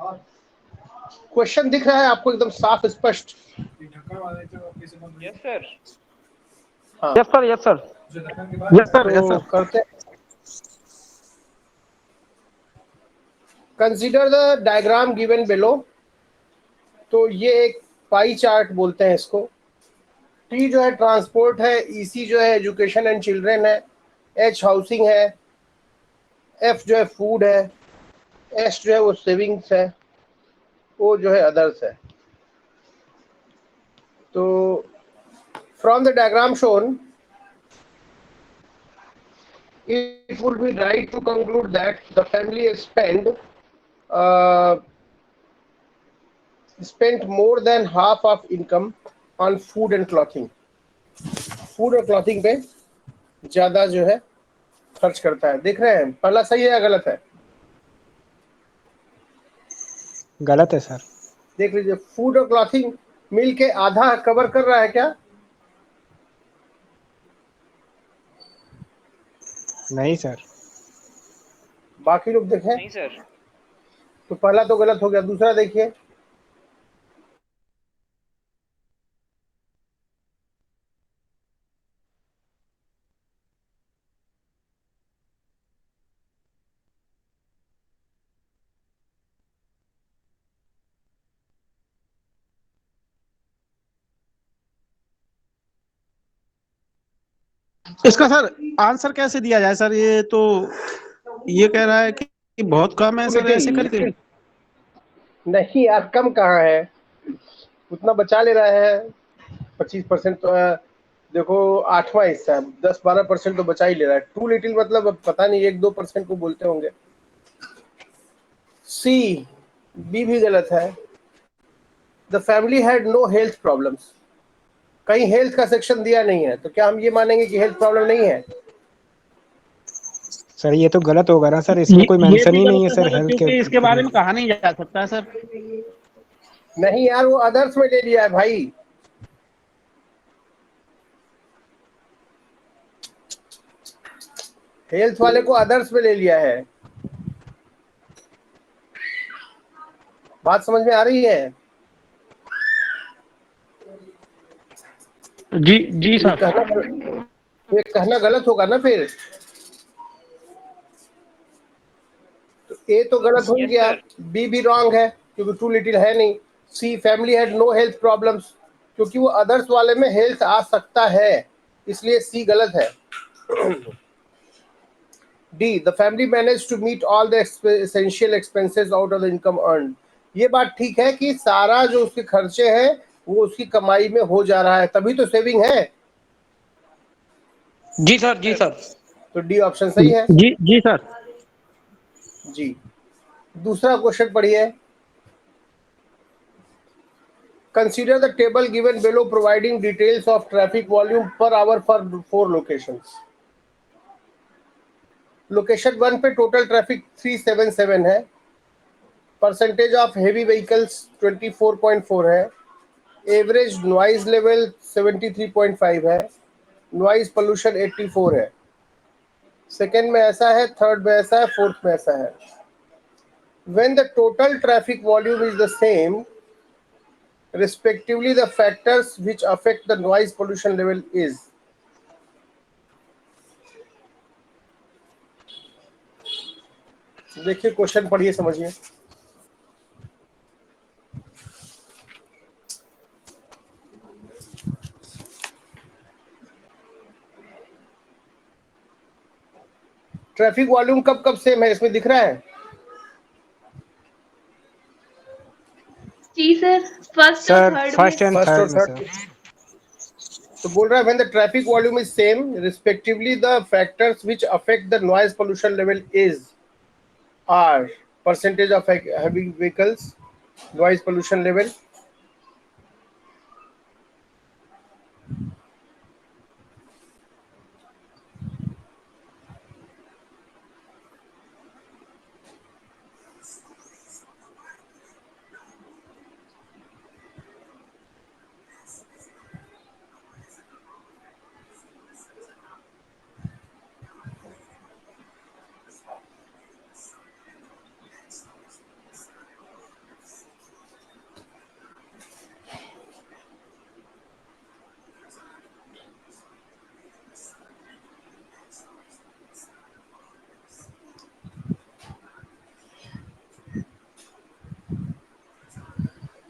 Question दिख रहा है आपको एकदम साफ स्पष्ट? Yes sir. हाँ yes sir, yes sir, yes sir, yes तो सर। करते, consider the diagram given below. तो ये एक पाई चार्ट बोलते हैं इसको। टी जो है ट्रांसपोर्ट है, ईसी जो है एजुकेशन एंड चिल्ड्रेन है, एच हाउसिंग है, एफ जो है फूड है, एस जो है वो सेविंग्स है, ओ जो है अदर्स है। तो from the diagram shown it would be right to conclude that the family uh, spent more than half of income on food and clothing. Food और क्लॉथिंग पे ज्यादा जो है खर्च करता है। देख रहे हैं पहला सही है या गलत है? गलत है सर। देख लीजिए, फूड और क्लॉथिंग मिल के आधा कवर कर रहा है क्या? नहीं सर। बाकी लोग देखें नहीं सर। तो पहला तो गलत हो गया, दूसरा देखिए। इसका सर आंसर कैसे दिया जाए सर? ये तो ये कह रहा है कि बहुत कम है सर ऐसे करके। नहीं यार, कम कहाँ है, उतना बचा ले रहा है। 25% तो देखो, आठवां हिस्सा है, 10-12% तो बचा ही ले रहा है। टू लिटिल मतलब अब पता नहीं, 1-2% को बोलते होंगे। सी, बी भी गलत है। The family had no health problems. कहीं हेल्थ का सेक्शन दिया नहीं है, तो क्या हम ये मानेंगे कि हेल्थ प्रॉब्लम नहीं है? सर ये तो गलत होगा ना सर, इसमें कोई ये मेंशन भी ही नहीं गलत है है सर सर, हेल्थ के। क्योंकि इसके बारे में कहा नहीं जा सकता सर। नहीं यार, वो अदर्स में ले लिया है भाई। हेल्थ वाले को अदर्स में ले लिया है। बात समझ में आ रही है? जी जी ये सर। कहना ये कहना गलत होगा ना फिर। तो ए तो गलत हो ही यस गया, सर। बी भी रॉन्ग है क्योंकि टू लिटिल है नहीं। C, family had no health problems, क्योंकि वो अदर्स वाले में हेल्थ आ सकता है, इसलिए सी गलत है। D, the family manage to meet all the essential expenses out of the income earn. ये बात ठीक है कि सारा जो उसके खर्चे हैं वो उसकी कमाई में हो जा रहा है, तभी तो सेविंग है। जी सर, जी सर। तो डी ऑप्शन सही है। जी जी सर। जी, दूसरा क्वेश्चन पढ़िए। Consider the table given below providing details of traffic volume per hour for 4 locations. Location 1 पे टोटल ट्रैफिक 377 है, परसेंटेज ऑफ हेवी व्हीकल्स 24.4 है, एवरेज नॉइज लेवल 73.5 है, नॉइज पोल्यूशन 84 है। सेकेंड में ऐसा है, थर्ड में ऐसा है, फोर्थ में ऐसा है। When the total traffic volume is the same, respectively the factors which affect the noise pollution level is। देखिए क्वेश्चन पढ़िए, समझिए। ट्रैफिक वॉल्यूम कब कब सेम है, इसमें दिख रहा है? जी सर, फर्स्ट और सर थर्ड में। फर्स्ट एंड फर्स्ट और थर्ड में थर्ड। सर। तो बोल रहा है when the traffic volume is same, respectively the factors which affect the noise pollution level is are percentage of heavy vehicles, noise pollution level।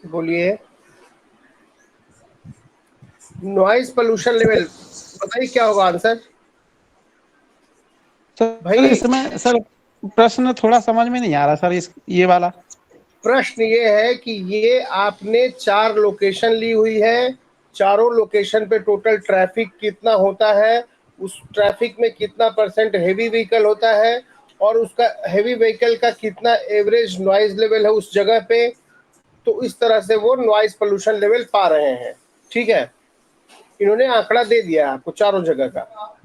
बोलिए। Noise pollution level, बताइए क्या होगा आंसर सर भाई। इसमें सर प्रश्न थोड़ा समझ में नहीं आ रहा सर, इस ये वाला। प्रश्न ये है कि ये आपने 4 लोकेशन ली हुई है, चारों लोकेशन पे टोटल ट्रैफिक कितना होता है, उस ट्रैफिक में कितना परसेंट हेवी व्हीकल होता है, और उसका हेवी व्हीकल का कितना एवरेज नॉइज लेवल है उस जगह पे। तो इस तरह से वो नॉइज पोल्यूशन लेवल पा रहे हैं। ठीक है, इन्होंने आंकड़ा दे दिया आपको चारों जगह का।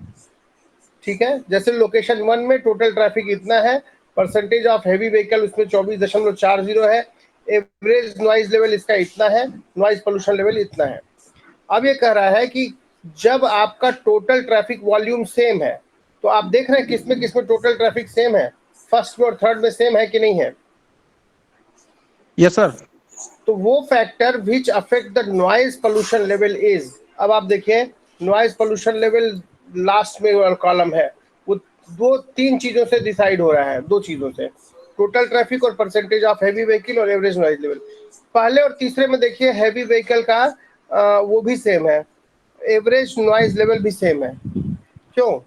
ठीक है, जैसे लोकेशन 1 में टोटल ट्रैफिक इतना है, परसेंटेज ऑफ हेवी व्हीकल उसमें 24.40 है, एवरेज नॉइज लेवल इसका इतना है, नॉइज पोल्यूशन लेवल इतना है। अब ये कह रहा है कि जब आपका टोटल ट्रैफिक वॉल्यूम सेम है, तो आप देख रहे हैं किसमें टोटल ट्रैफिक सेम है, फर्स्ट में और थर्ड में सेम है कि नहीं है। Yes sir. तो वो factor which affect the noise pollution level is, अब आप देखिए नॉइज पोल्यूशन लेवल लास्ट में कॉलम है, वो 2-3 चीजों से डिसाइड हो रहा है, 2 चीजों से, टोटल ट्रैफिक और परसेंटेज ऑफ हैवी व्हीकल और एवरेज नॉइज लेवल। पहले और तीसरे में देखिए हैवी व्हीकल का वो भी सेम है, एवरेज नॉइज लेवल भी सेम है। क्यों?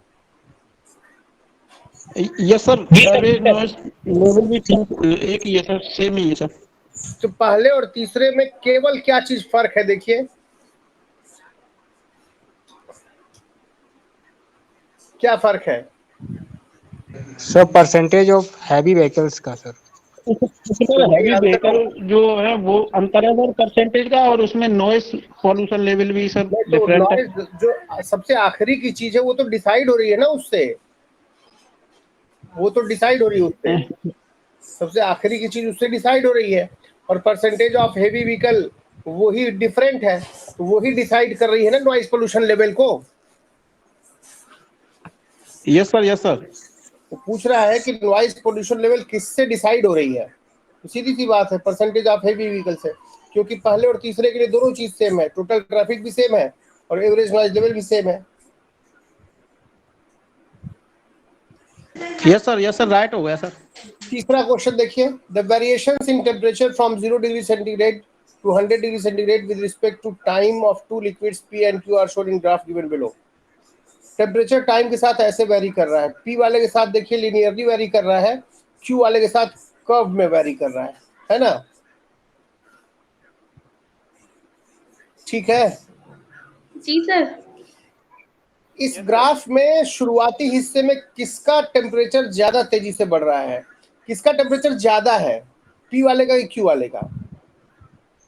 Yes sir, average noise level भी ठीक एक ही है सर, सेम ही है सर। तो पहले और तीसरे में केवल क्या चीज फर्क है, देखिए क्या फर्क है। Sir percentage of heavy vehicles का सर। तो वही हैवी अंतर व्हीकल जो है वो अंतर है सर परसेंटेज का, और उसमें नॉइस पॉल्यूशन लेवल भी सर नहीं, तो डिफरेंट है। नॉइज जो सबसे आखिरी की चीज है वो तो डिसाइड हो रही है ना उससे, वो तो डिसाइड हो रही है उससे, सबसे आखिरी की चीज उससे डिसाइड हो रही है, और परसेंटेज ऑफ हेवी व्हीकल वही डिफरेंट है, तो वही डिसाइड कर रही है ना नॉइज पोल्यूशन लेवल को। Yes sir, yes sir. तो पूछ रहा है कि नॉइज पोल्यूशन लेवल किससे डिसाइड हो रही है, तो सीधी सी बात है परसेंटेज ऑफ हेवी व्हीकल से, क्योंकि पहले और तीसरे के लिए दोनों चीज सेम है, टोटल ट्रैफिक भी सेम है और एवरेज नॉइज लेवल भी सेम है। Yes sir, yes sir, right हो गया सर। तीसरा क्वेश्चन देखिए, the variations in temperature from 0 degree centigrade to 100 degree centigrade with respect to time of two liquids P and Q are shown in graph given below. Temperature time के साथ ऐसे very कर रहा है, P वाले के साथ देखिए लीनियरली वेरी कर रहा है, क्यू वाले के साथ कर्व में वेरी कर रहा है ना। ठीक है जी सर। इस ग्राफ में शुरुआती हिस्से में किसका टेम्परेचर ज्यादा तेजी से बढ़ रहा है, किसका टेम्परेचर ज्यादा है, पी वाले का कि क्यू वाले का।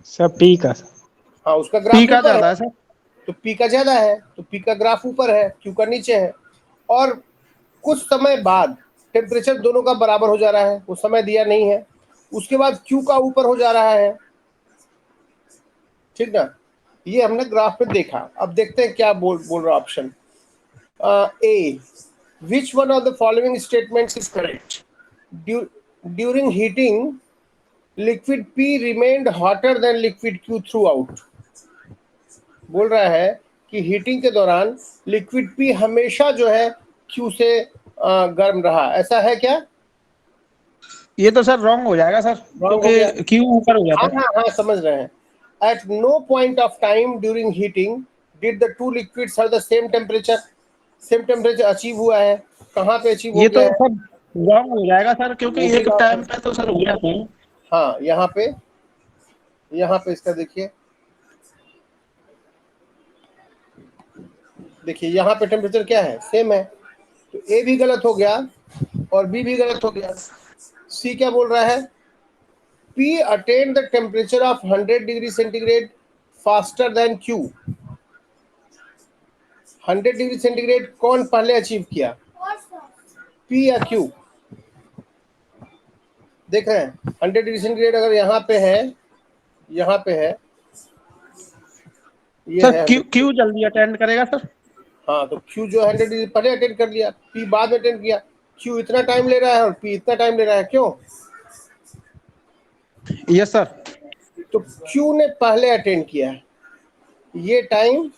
सर पी का सर। हाँ, उसका पी ग्राफ का ऊपर ज्यादा है, है सर। तो पी का ज्यादा है, तो पी का ग्राफ ऊपर है, क्यू का नीचे है। और कुछ समय बाद टेम्परेचर दोनों का बराबर हो जा रहा है, वो समय दिया नहीं है, उसके बाद क्यू का ऊपर हो जा रहा है। ठीक ना, ये हमने ग्राफ में देखा। अब देखते हैं क्या बोल रहा option A, which one of the following statements is correct, during heating liquid P remained hotter then liquid Q through out. बोल रहा है कि हीटिंग के दौरान लिक्विड पी हमेशा जो है क्यू से गर्म रहा, ऐसा है क्या? ये तो सर रॉन्ग हो जाएगा सर, रॉन्ग हो गया। क्योंकि क्यू ऊपर हो जाता हाँ है। हाँ हाँ, समझ रहे हैं। At no point of time during heating did the two liquids have the same temperature, same temperature achieve हुआ है, कहाँ पे अचीव हो ये तो गया है? सर रॉन्ग हो जाएगा सर, क्योंकि वो भी एक wrong टाइम है। पे तो सर हो जाते हैं। हाँ, यहाँ पे इसका देखिए, देखिए यहाँ पे टेम्परेचर क्या है, सेम है, तो ए भी गलत हो गया और बी भी गलत हो गया। सी क्या बोल रहा है, P attained the temperature of 100 degree centigrade faster than Q। 100 degree centigrade कौन पहले अचीव किया, P या Q? देख रहे हैं 100 डिग्री सेंटीग्रेड अगर यहाँ पे है, यहाँ पे है, ये सर है क्यू 100। क्यू जल्दी अटेंड करेगा सर। हाँ, तो Q जो 100 डिग्री पहले अटेंड कर लिया, P बाद में अटेंड किया। Q इतना टाइम ले रहा है और P इतना टाइम ले रहा है, क्यों? Yes sir. तो Q ने पहले अटेंड किया है, ये टाइम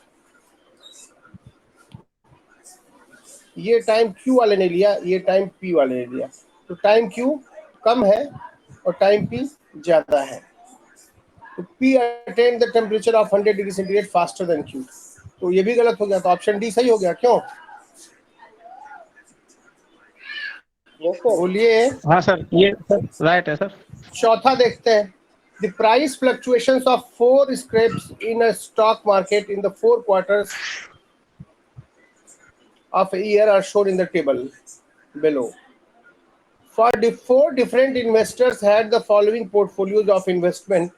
Q वाले ने लिया, ये टाइम P वाले ने लिया, तो टाइम Q कम है और टाइम P ज्यादा है। तो P attained the temperature of 100 degree centigrade faster than Q। तो ये भी गलत हो गया, तो ऑप्शन डी सही हो गया। क्यों? बोलिए। हाँ सर, ये सर राइट है सर। चौथा देखते हैं। The price fluctuations of 4 scrapes in a stock market in the 4 quarters of a year are shown in the table below. For the 4 different investors had the following portfolios of investment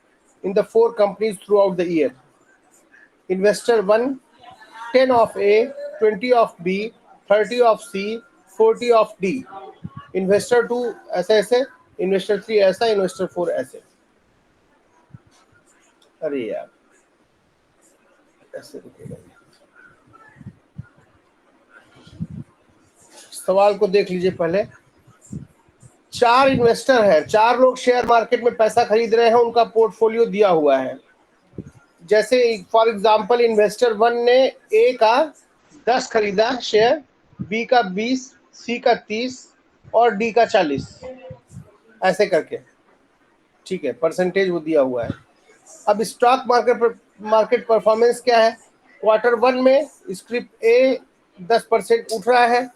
in the 4 companies throughout the year. Investor 1, 10 of A, 20 of B, 30 of C, 40 of D. Investor 2 ऐसे ऐसे, Investor 3 ऐसा, Investor 4 ऐसे। अरे यार ऐसे रुकेगा। सवाल को देख लीजिए पहले। 4 इन्वेस्टर हैं, 4 लोग शेयर मार्केट में पैसा खरीद रहे हैं, उनका पोर्टफोलियो दिया हुआ है। जैसे फॉर एग्जांपल इन्वेस्टर 1 ने ए का 10 खरीदा शेयर, बी का 20, सी का 30 और डी का 40, ऐसे करके। ठीक है, परसेंटेज वो दिया हुआ है। अब स्टॉक मार्केट परफॉर्मेंस क्या है? क्वार्टर 1 में स्क्रिप्ट ए 10% उठ रहा है,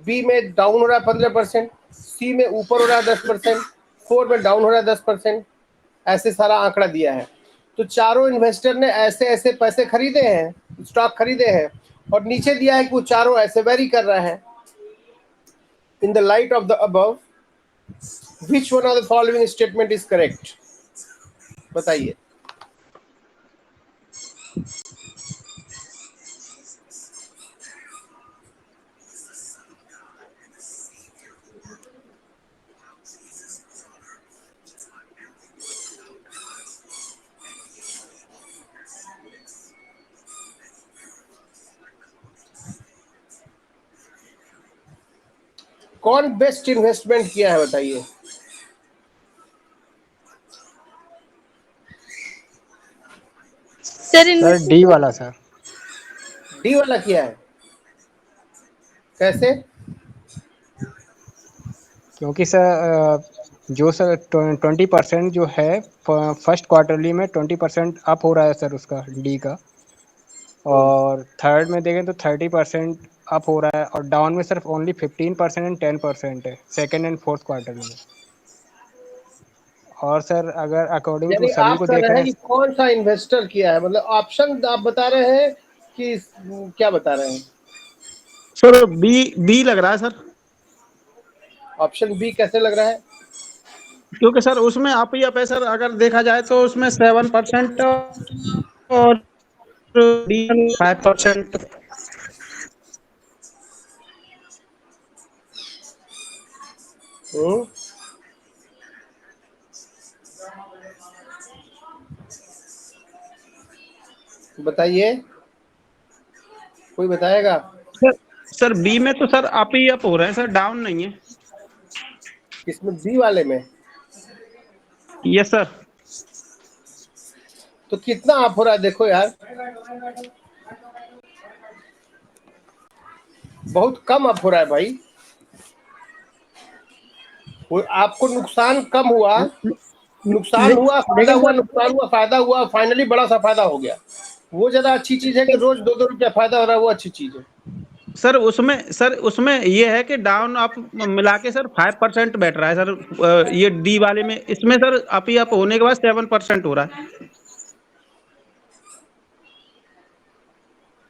बी में डाउन हो रहा है 15%, सी में ऊपर हो रहा है 10%, 4 में डाउन हो रहा है 10%, ऐसे सारा आंकड़ा दिया है। तो चारों इन्वेस्टर ने ऐसे ऐसे पैसे खरीदे हैं, स्टॉक खरीदे हैं, और नीचे दिया है कि वो चारों ऐसे वेरी कर रहा है। In the light of the above which one of the following statement is correct? बताइए। कौन बेस्ट इन्वेस्टमेंट किया है बताइए। सर डी वाला सर। डी वाला किया है। कैसे? क्योंकि सर जो सर 20% जो है फर्स्ट क्वार्टरली में 20% अप हो रहा है सर उसका, डी का, और थर्ड में देखें तो 30% अप हो रहा है, और डाउन में सिर्फ ओनली 15% एंड 10% है सेकेंड एंड फोर्थ क्वार्टर में। और सर अगर अकॉर्डिंग टू यानी सभी आप को कह देखा रहे हैं है, कि कौन सा इन्वेस्टर किया है, मतलब ऑप्शन आप बता रहे हैं कि क्या बता रहे हैं? सर बी लग रहा है सर। ऑप्शन बी कैसे लग रहा है? क्योंकि सर उसमें आप ही है सर, अगर देखा जाए तो उसमें 7% और 5%। बताइए, कोई बताएगा? सर बी में तो सर आप ही अप हो रहे हैं सर, डाउन नहीं है। किसमें? बी वाले में? Yes sir. तो कितना अप हो रहा है देखो यार, बहुत कम अप हो रहा है भाई। वो आपको नुकसान कम हुआ, नुकसान हुआ, फायदा लेकिन हुआ, सर नुकसान हुआ, फायदा हुआ, फाइनली बड़ा सा फायदा हो गया। वो ज्यादा अच्छी चीज है कि रोज 2-2 रुपया फायदा हो रहा है, वो अच्छी चीज है। सर उसमें ये है कि डाउन अप मिला के सर 5% बैठ रहा है सर, ये डी वाले में। इसमें सर अप ही अप होने के बाद 7% हो रहा है।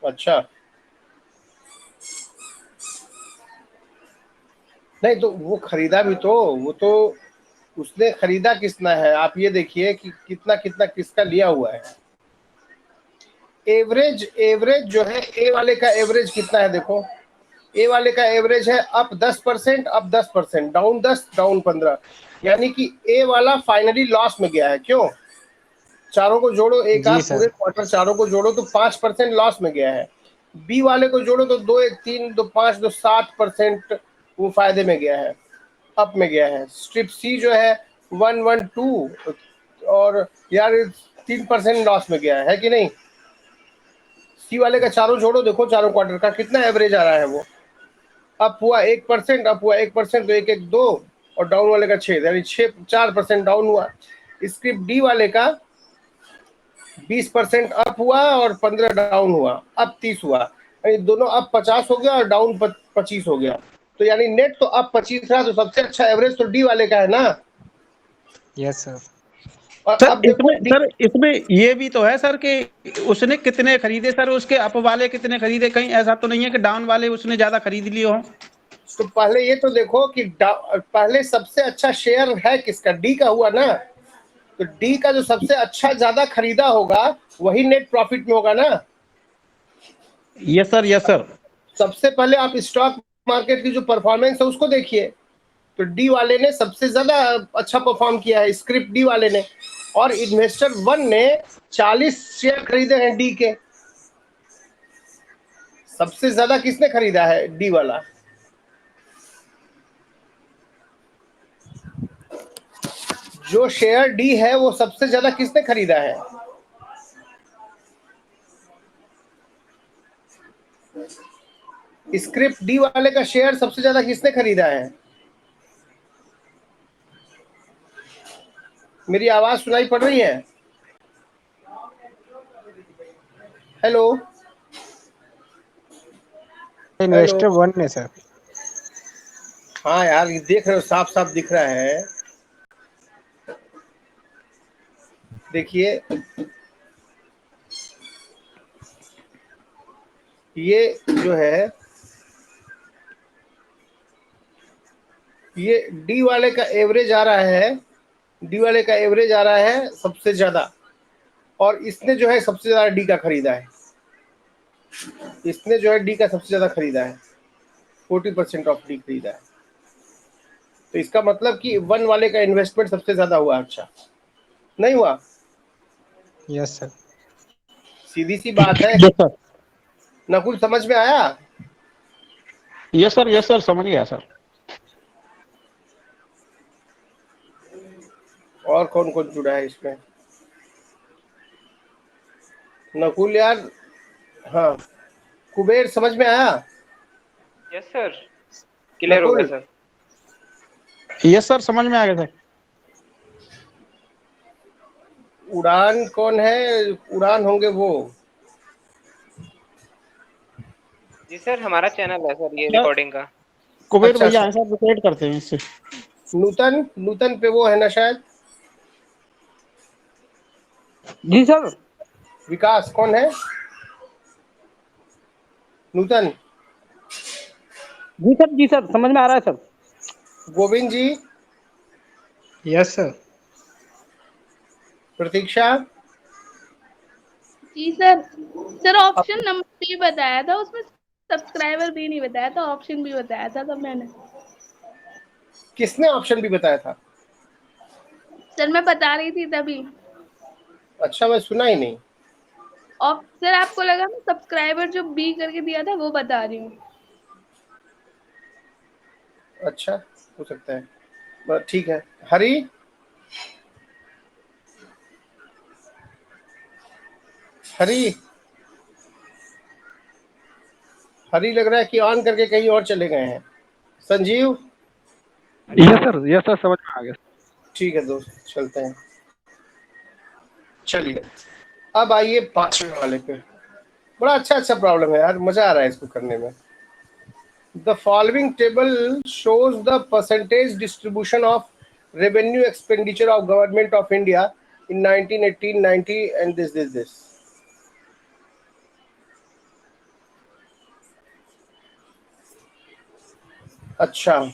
अच्छा, नहीं तो वो खरीदा भी तो उसने खरीदा कितना है, आप ये देखिए कि कितना कितना किसका लिया हुआ है। एवरेज जो है, ए वाले का एवरेज कितना है देखो। ए वाले का एवरेज है अप 10%, अप 10%, डाउन 10, डाउन 15, यानी कि ए वाला फाइनली लॉस में गया है। क्यों? चारों को जोड़ो, एक जी आप पूरे सर। क्वार्टर चारों को जोड़ो तो 5% लॉस में गया है। बी वाले को जोड़ो तो 2 1 3 2 5 2 7% वो फायदे में गया है, अप में गया है। स्ट्रिप सी जो है 1 1 2 और यार 3% लॉस में गया है कि नहीं? सी वाले का चारों जोड़ो देखो, चारों क्वार्टर का कितना एवरेज आ रहा है। वो अप हुआ 1%, अप हुआ 1%, तो 1 1 2, और डाउन वाले का 6, यानी 4% डाउन हुआ। स्क्रिप्ट डी वाले का 20% अप हुआ और 15 डाउन हुआ, अब 30 हुआ, यानी दोनों अप 50 हो गया और डाउन 25 हो गया। तो यानी नेट तो अप 25 रहा, तो सबसे अच्छा एवरेज तो डी वाले का है ना। Yes sir. और सर अब देखो इसमें सर इसमें ये भी तो है सर कि उसने कितने खरीदे सर, उसके अप वाले कितने खरीदे, कहीं ऐसा तो नहीं है कि डाउन वाले उसने ज्यादा खरीद लिए हों। तो पहले ये तो देखो कि पहले सबसे अच्छा शेयर है किसका, डी का हुआ ना। तो डी का जो सबसे अच्छा ज्यादा खरीदा होगा वही नेट प्रॉफिट में होगा ना। Yes sir, yes sir. सबसे पहले आप स्टॉक मार्केट की जो परफॉर्मेंस है उसको देखिए, तो डी वाले ने सबसे ज्यादा अच्छा परफॉर्म किया है, स्क्रिप्ट डी वाले ने। और इन्वेस्टर वन ने 40 शेयर खरीदे हैं डी के। सबसे ज्यादा किसने खरीदा है, डी वाला। जो शेयर डी है वो सबसे ज्यादा किसने खरीदा है, स्क्रिप्ट डी वाले का शेयर सबसे ज्यादा किसने खरीदा है। मेरी आवाज सुनाई पड़ रही है? हेलो इन्वेस्टर वन ने सर। हाँ यार, ये देख रहे हो, साफ साफ दिख रहा है। देखिए ये जो है, ये डी वाले का एवरेज आ रहा है, डी वाले का एवरेज आ रहा है सबसे ज्यादा। और इसने जो है सबसे ज्यादा डी का खरीदा है, इसने जो है डी का सबसे ज्यादा खरीदा है, 40% ऑफ डी खरीदा है। तो इसका मतलब कि वन वाले का इन्वेस्टमेंट सबसे ज्यादा हुआ। अच्छा नहीं हुआ? Yes sir. सीधी सी बात है। यस सर, नकुल समझ में आया? यस सर, यस सर, समझ गया सर। और कौन कौन जुड़ा है इसमें? नकुल यार, हाँ, कुबेर समझ में आया? यस सर, क्लियर हो गया नकुल, सर। यस सर, समझ में आ गया सर। उड़ान कौन है? उड़ान होंगे वो। जी सर, हमारा चैनल है सर ये क्या? रिकॉर्डिंग का। कुबेर अच्छा भैया अच्छा, हैं सर, रिकॉर्ड करते हैं इससे। नूतन, नूतन पे वो है ना शायद। जी सर। विकास कौन है? नूतन। जी सर, समझ में आ रहा है sir. Govind ji. Yes sir. Pratiksha. जी सर। सर ऑप्शन नंबर भी बताया था उसमें, सब्सक्राइबर भी नहीं बताया था, ऑप्शन भी बताया था तब मैंने। किसने ऑप्शन भी बताया था? सर मैं बता रही थी तभी। अच्छा, मैं सुना ही नहीं। सर आपको लगा मैं सब्सक्राइबर जो बी करके दिया था वो बता रही हूँ। अच्छा, हो सकता है, बस ठीक है। हरी, हरी, हरी लग रहा है कि ऑन करके कहीं और चले गए हैं। संजीव। यस सर, समझ में आ गया। ठीक है दोस्त, चलते हैं। चलिए, अब आइए पांचवें वाले पे। बड़ा अच्छा अच्छा प्रॉब्लम है यार, मजा आ रहा है इसको करने में। The following table shows the percentage distribution of revenue expenditure of government of India in 1918, 90 and this. अच्छा,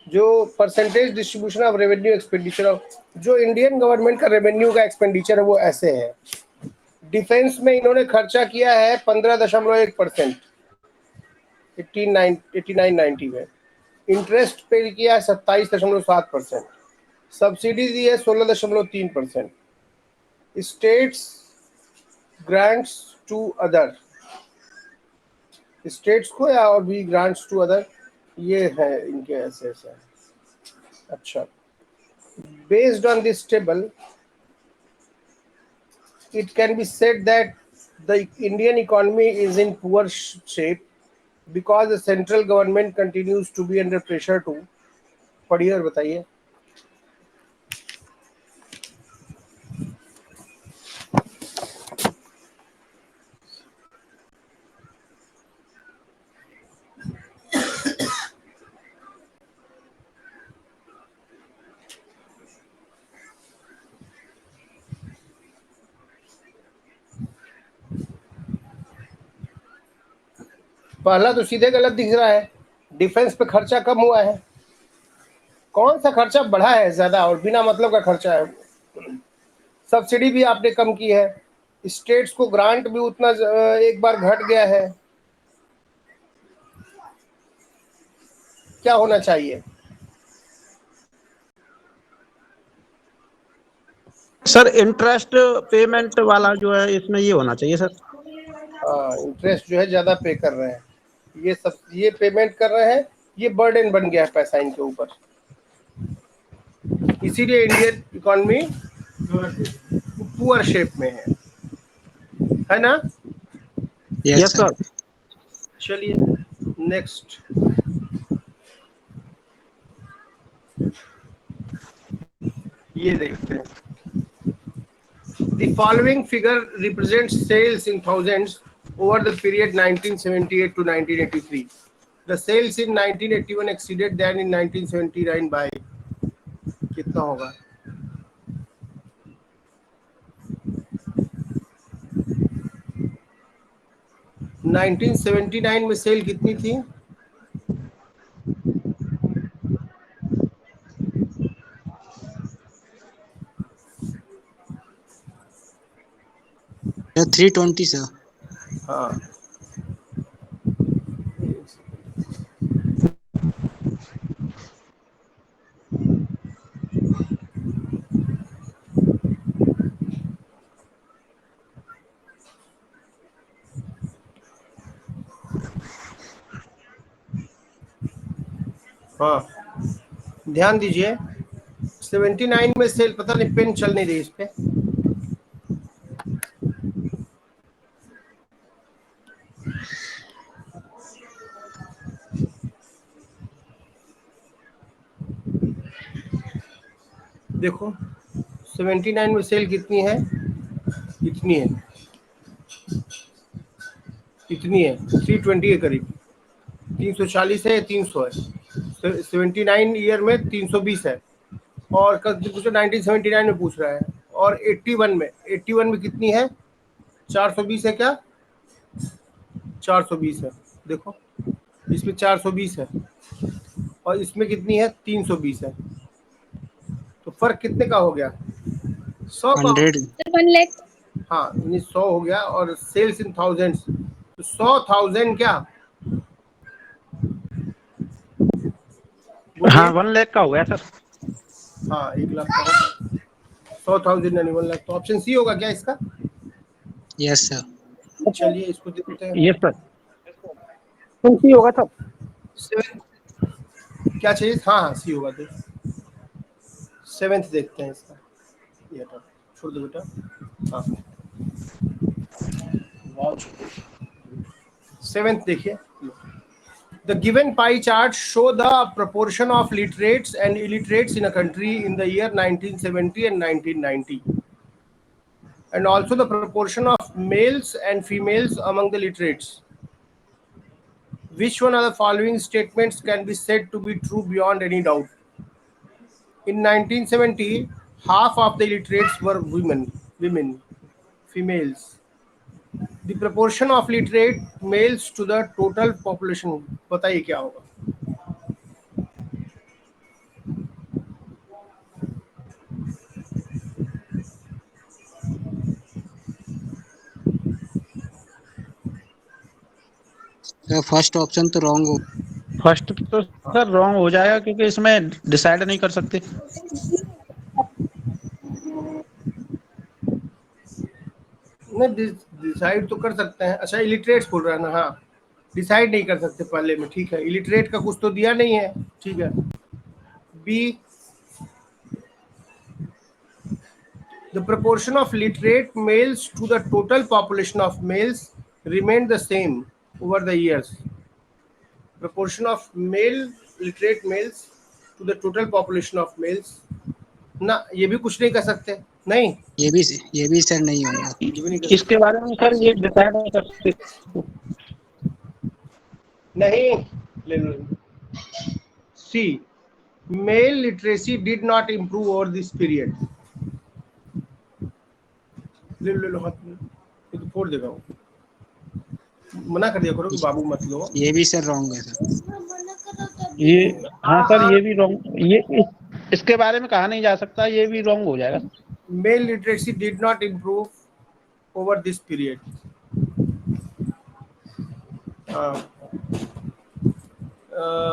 जो percentage distribution of revenue expenditure of, जो इंडियन गवर्नमेंट का रेवेन्यू का एक्सपेंडिचर है वो ऐसे है। डिफेंस में इन्होंने खर्चा किया है 15.1%, 89-90 में। इंटरेस्ट पे किया है 27.7%। सब्सिडी दी है 16.3%। States grants to other, states को या और भी ग्रांट्स टू अदर, ये है इनके ऐसे ऐसे। अच्छा, based on this table it can be said that the Indian economy is in poor shape because the central government continues to be under pressure to, पढ़िए और बताइए। पहला तो सीधे गलत दिख रहा है, डिफेंस पे खर्चा कम हुआ है। कौन सा खर्चा बढ़ा है ज्यादा और बिना मतलब का खर्चा है? सब्सिडी भी आपने कम की है, स्टेट्स को ग्रांट भी उतना एक बार घट गया है। क्या होना चाहिए? सर इंटरेस्ट पेमेंट वाला जो है इसमें ये होना चाहिए सर। इंटरेस्ट जो है ज्यादा पे कर रहे हैं, ये सब ये पेमेंट कर रहे हैं, ये बर्डन बन गया है पैसा इनके ऊपर, इसीलिए इंडियन इकोनॉमी पुअर शेप में है ना? Yes sir. चलिए नेक्स्ट। ये देखते हैं, The following figure represents sales in thousands over the period 1978 to 1983. The sales in 1981 exceeded than in 1979 by कितना होगा? नाइनटीन 79 में सेल कितनी थी? या 320 सर। हाँ, हाँ ध्यान दीजिए, 79 में सेल, पता नहीं पेन चल नहीं रही इस पे, देखो 79 में सेल कितनी है? इतनी है, इतनी है 320 के करीब, 340 है या 300 है। 79 ईयर में 320 है, और पूछो 1979 में पूछ रहा है, और 81 में कितनी है? 420 है क्या? 420 है, देखो इसमें 420 है और इसमें कितनी है? 320 है, तो फर्क कितने का हो गया? 100 का। 100 1 लाख। हाँ 100 हो गया, और सेल्स इन थाउजेंड्स, तो 100,000 क्या? हाँ 1 लाख का हो गया सर। हाँ 1 लाख का होगा, 100,000 यानी 1 लाख, तो ऑप्शन सी होगा क्या इसका? Yes sir. चलिए इसको देखते हैं। यस सर, सी होगा सर। 7 क्या चाहिए? हाँ हाँ सी होगा, तो 7th देखते हैं इसका, ये छोड़ दो बेटा। हाँ 7th देखिए, The given pie chart show the proportion of literates and illiterates in a country in the year 1970 and 1990, and also the proportion of males and females among the literates. Which one of the following statements can be said to be true beyond any doubt? In 1970, half of the illiterates were women, females. The proportion of literate males to the total population, बताइए क्या होगा? First option तो wrong हो। First तो sir wrong हो जाएगा क्योंकि इसमें डिसाइड नहीं कर सकते। नहीं डिसाइड तो कर सकते हैं। अच्छा इलिटरेट्स बोल रहा है ना? हाँ डिसाइड नहीं कर सकते पहले में, ठीक है। इलिटरेट का कुछ तो दिया नहीं है, ठीक है। B, the proportion of literate males to the total population of males remained the same over the years. Proportion of literate males to the total population of males, ना ये भी कुछ नहीं कर सकते, नहीं ये भी सर नहीं होगा। इसके बारे में सर ये डिसाइड नहीं कर सकते। नहीं, ले लो। C, male literacy did not improve over this period. ले लो हाथ में, ये तो फोड़ देगा वो। मना कर दिया करो कि बाबू मत लो। ये भी सर रॉन्ग है सर। ये हाँ सर, ये भी रॉन्ग, इसके बारे में कहा नहीं जा सकता, ये भी रॉन्ग हो जाएगा। Mail literacy did not improve over this period.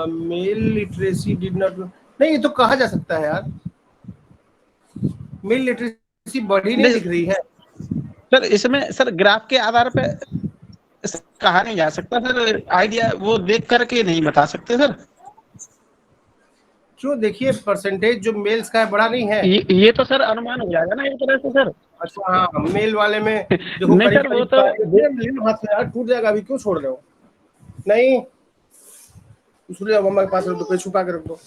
Mail literacy did not, नहीं ये तो कहा जा सकता है यार, मेल लिटरेसी बढ़ी नहीं दिख रही है सर इसमें सर ग्राफ के आधार पे कहा नहीं जा सकता सर, आइडिया वो देख करके नहीं बता सकते सर। क्यों? देखिए परसेंटेज जो मेल्स का है बड़ा नहीं है। ये तो सर अनुमान हो जाएगा ना एक तरह से सर। अच्छा हाँ, मेल वाले में देखो नहीं करीब सर, वो करीब हाथ से यार टूट जाएगा, अभी क्यों छोड़ रहे हो? नहीं उसने मम्मा के पास रख दो, कोई छुपा के रख दो।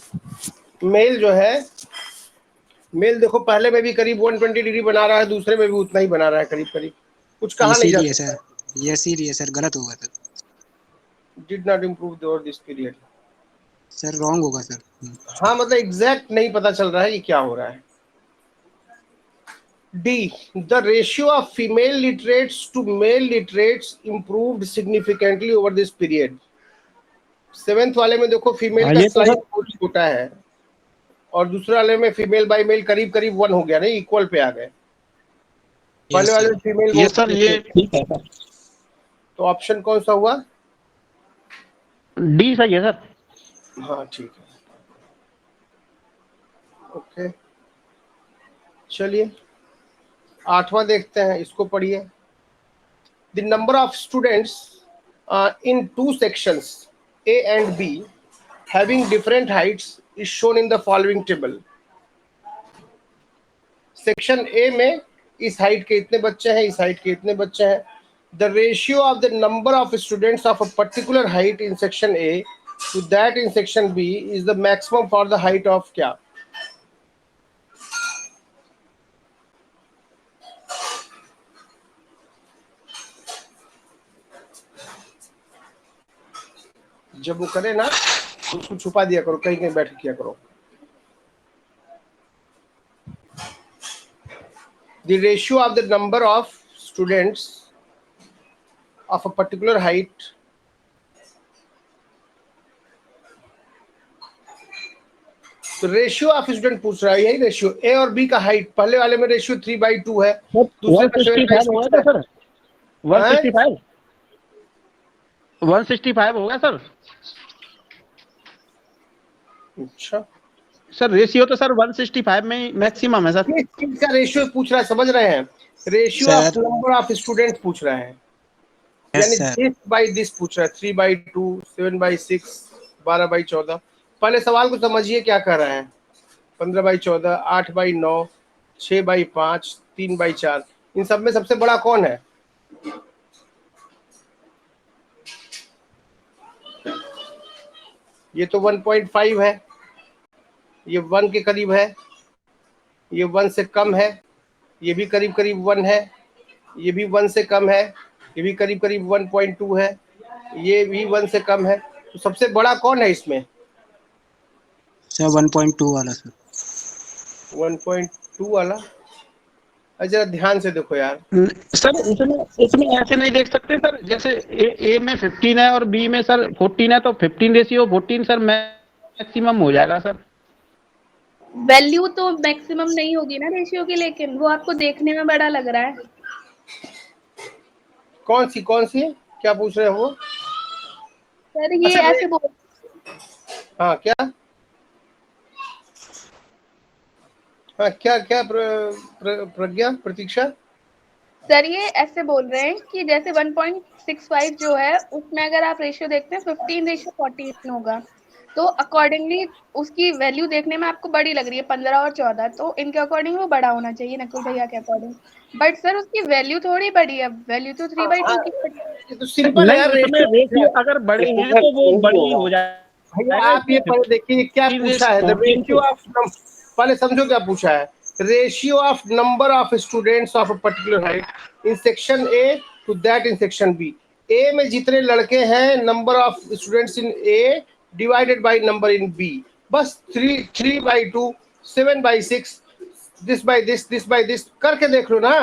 मेल जो है, मेल देखो पहले में भी करीब 120 डिग्री बना रहा है, दूसरे में भी उतना ही बना रहा है करीब करीब, कुछ कहा नहीं जा सकता। सर ये सीरियस है सर, गलत होगा sir. Did not improve over this period, sir wrong होगा सर। हाँ मतलब एग्जैक्ट नहीं पता चल रहा है ये क्या हो रहा है। D, the ratio of female literates to male literates improved significantly over this period. 7th वाले में देखो फीमेल का ये तो स्लाइड बहुत छोटा है, और दूसरे वाले में फीमेल बाई मेल करीब करीब 1 हो गया, नहीं इक्वल पे आ गए। पहले वाले में फीमेल ये सर ये ठीक है सर। तो ऑप्शन कौन सा हुआ? डी सही है सर। हाँ ठीक है, ओके चलिए 8वां देखते हैं, इसको पढ़िए। The number of students in 2 sections A and B having different heights is shown in the following table. Section A में इस हाइट के इतने बच्चे हैं, इस हाइट के इतने बच्चे हैं। The ratio of the number of students of a particular height in section A to that in section B is the maximum for the height of क्या? जब वो करे ना उसको छुपा दिया करो, कहीं कहीं बैठ किया करो। The ratio of the number of students of a particular height तो रेशियो ऑफ स्टूडेंट पूछ रहा है, यही रेशियो ए और बी का हाइट। पहले वाले में रेशियो 3/2 है, दूसरे में 165 होगा तो सर 165 होगा सर। अच्छा सर रेशियो तो सर 165 में मैक्सिमम है सर। किस का रेशियो पूछ रहा है, समझ रहे हैं? Ratio of number of student पूछ रहा है, यानी दिस बाय दिस पूछ रहा है। 3/2, 7/6, 12/14। पहले सवाल को समझिए क्या कर रहे हैं। 15/14, 8/9, 6/5, 3/4। इन सब में सबसे बड़ा कौन है? ये तो 1.5 है, ये 1 के करीब है, ये 1 से कम है, ये भी करीब करीब 1 है, ये भी 1 से कम है, ये भी करीब करीब 1.2 है, ये भी 1 से कम है। तो सबसे बड़ा कौन है इसमें? सर 1.2 वाला सर। 1.2 वाला? जरा ध्यान से देखो यार सर इसमें ऐसे नहीं देख सकते सर, जैसे ए में 15 है और बी में सर 14 है, तो 15:14 सर मैक्सिमम हो जाएगा सर। वैल्यू तो मैक्सिमम नहीं होगी ना रेशियो की, लेकिन वो आपको देखने में बड़ा लग रहा है। कौन सी क्या पूछ रहे हो? सर ये अच्छा, ऐसे बोल, हाँ क्या क्या प्रज्ञा प्रतीक्षा? सर ये ऐसे बोल रहे हैं कि जैसे 1.65 जो है उसमें अगर आप रेशियो देखते हैं 15:14 होगा, तो अकॉर्डिंगली उसकी वैल्यू देखने में आपको बड़ी लग रही है 15 और 14, तो इनके अकॉर्डिंग वो बड़ा होना चाहिए नकुल भैया के अकॉर्डिंग। बट सर उसकी वैल्यू थोड़ी बड़ी है, वैल्यू तो 3/2 की बड़ी है। ये तो सिंपल है यार, रेशियो अगर बड़े हैं तो वो बड़ी हो जाएगा। भैया आप ये पहले देखिए क्या पूछा है। द रेशियो ऑफ, पहले समझो क्या पूछा है। Ratio of number of students of a particular height in section A to that in section B. A में जितने लड़के हैं, number of students in A divided by number in B. बस 3/2, 7/6, दिस बाय दिस करके देख लो ना।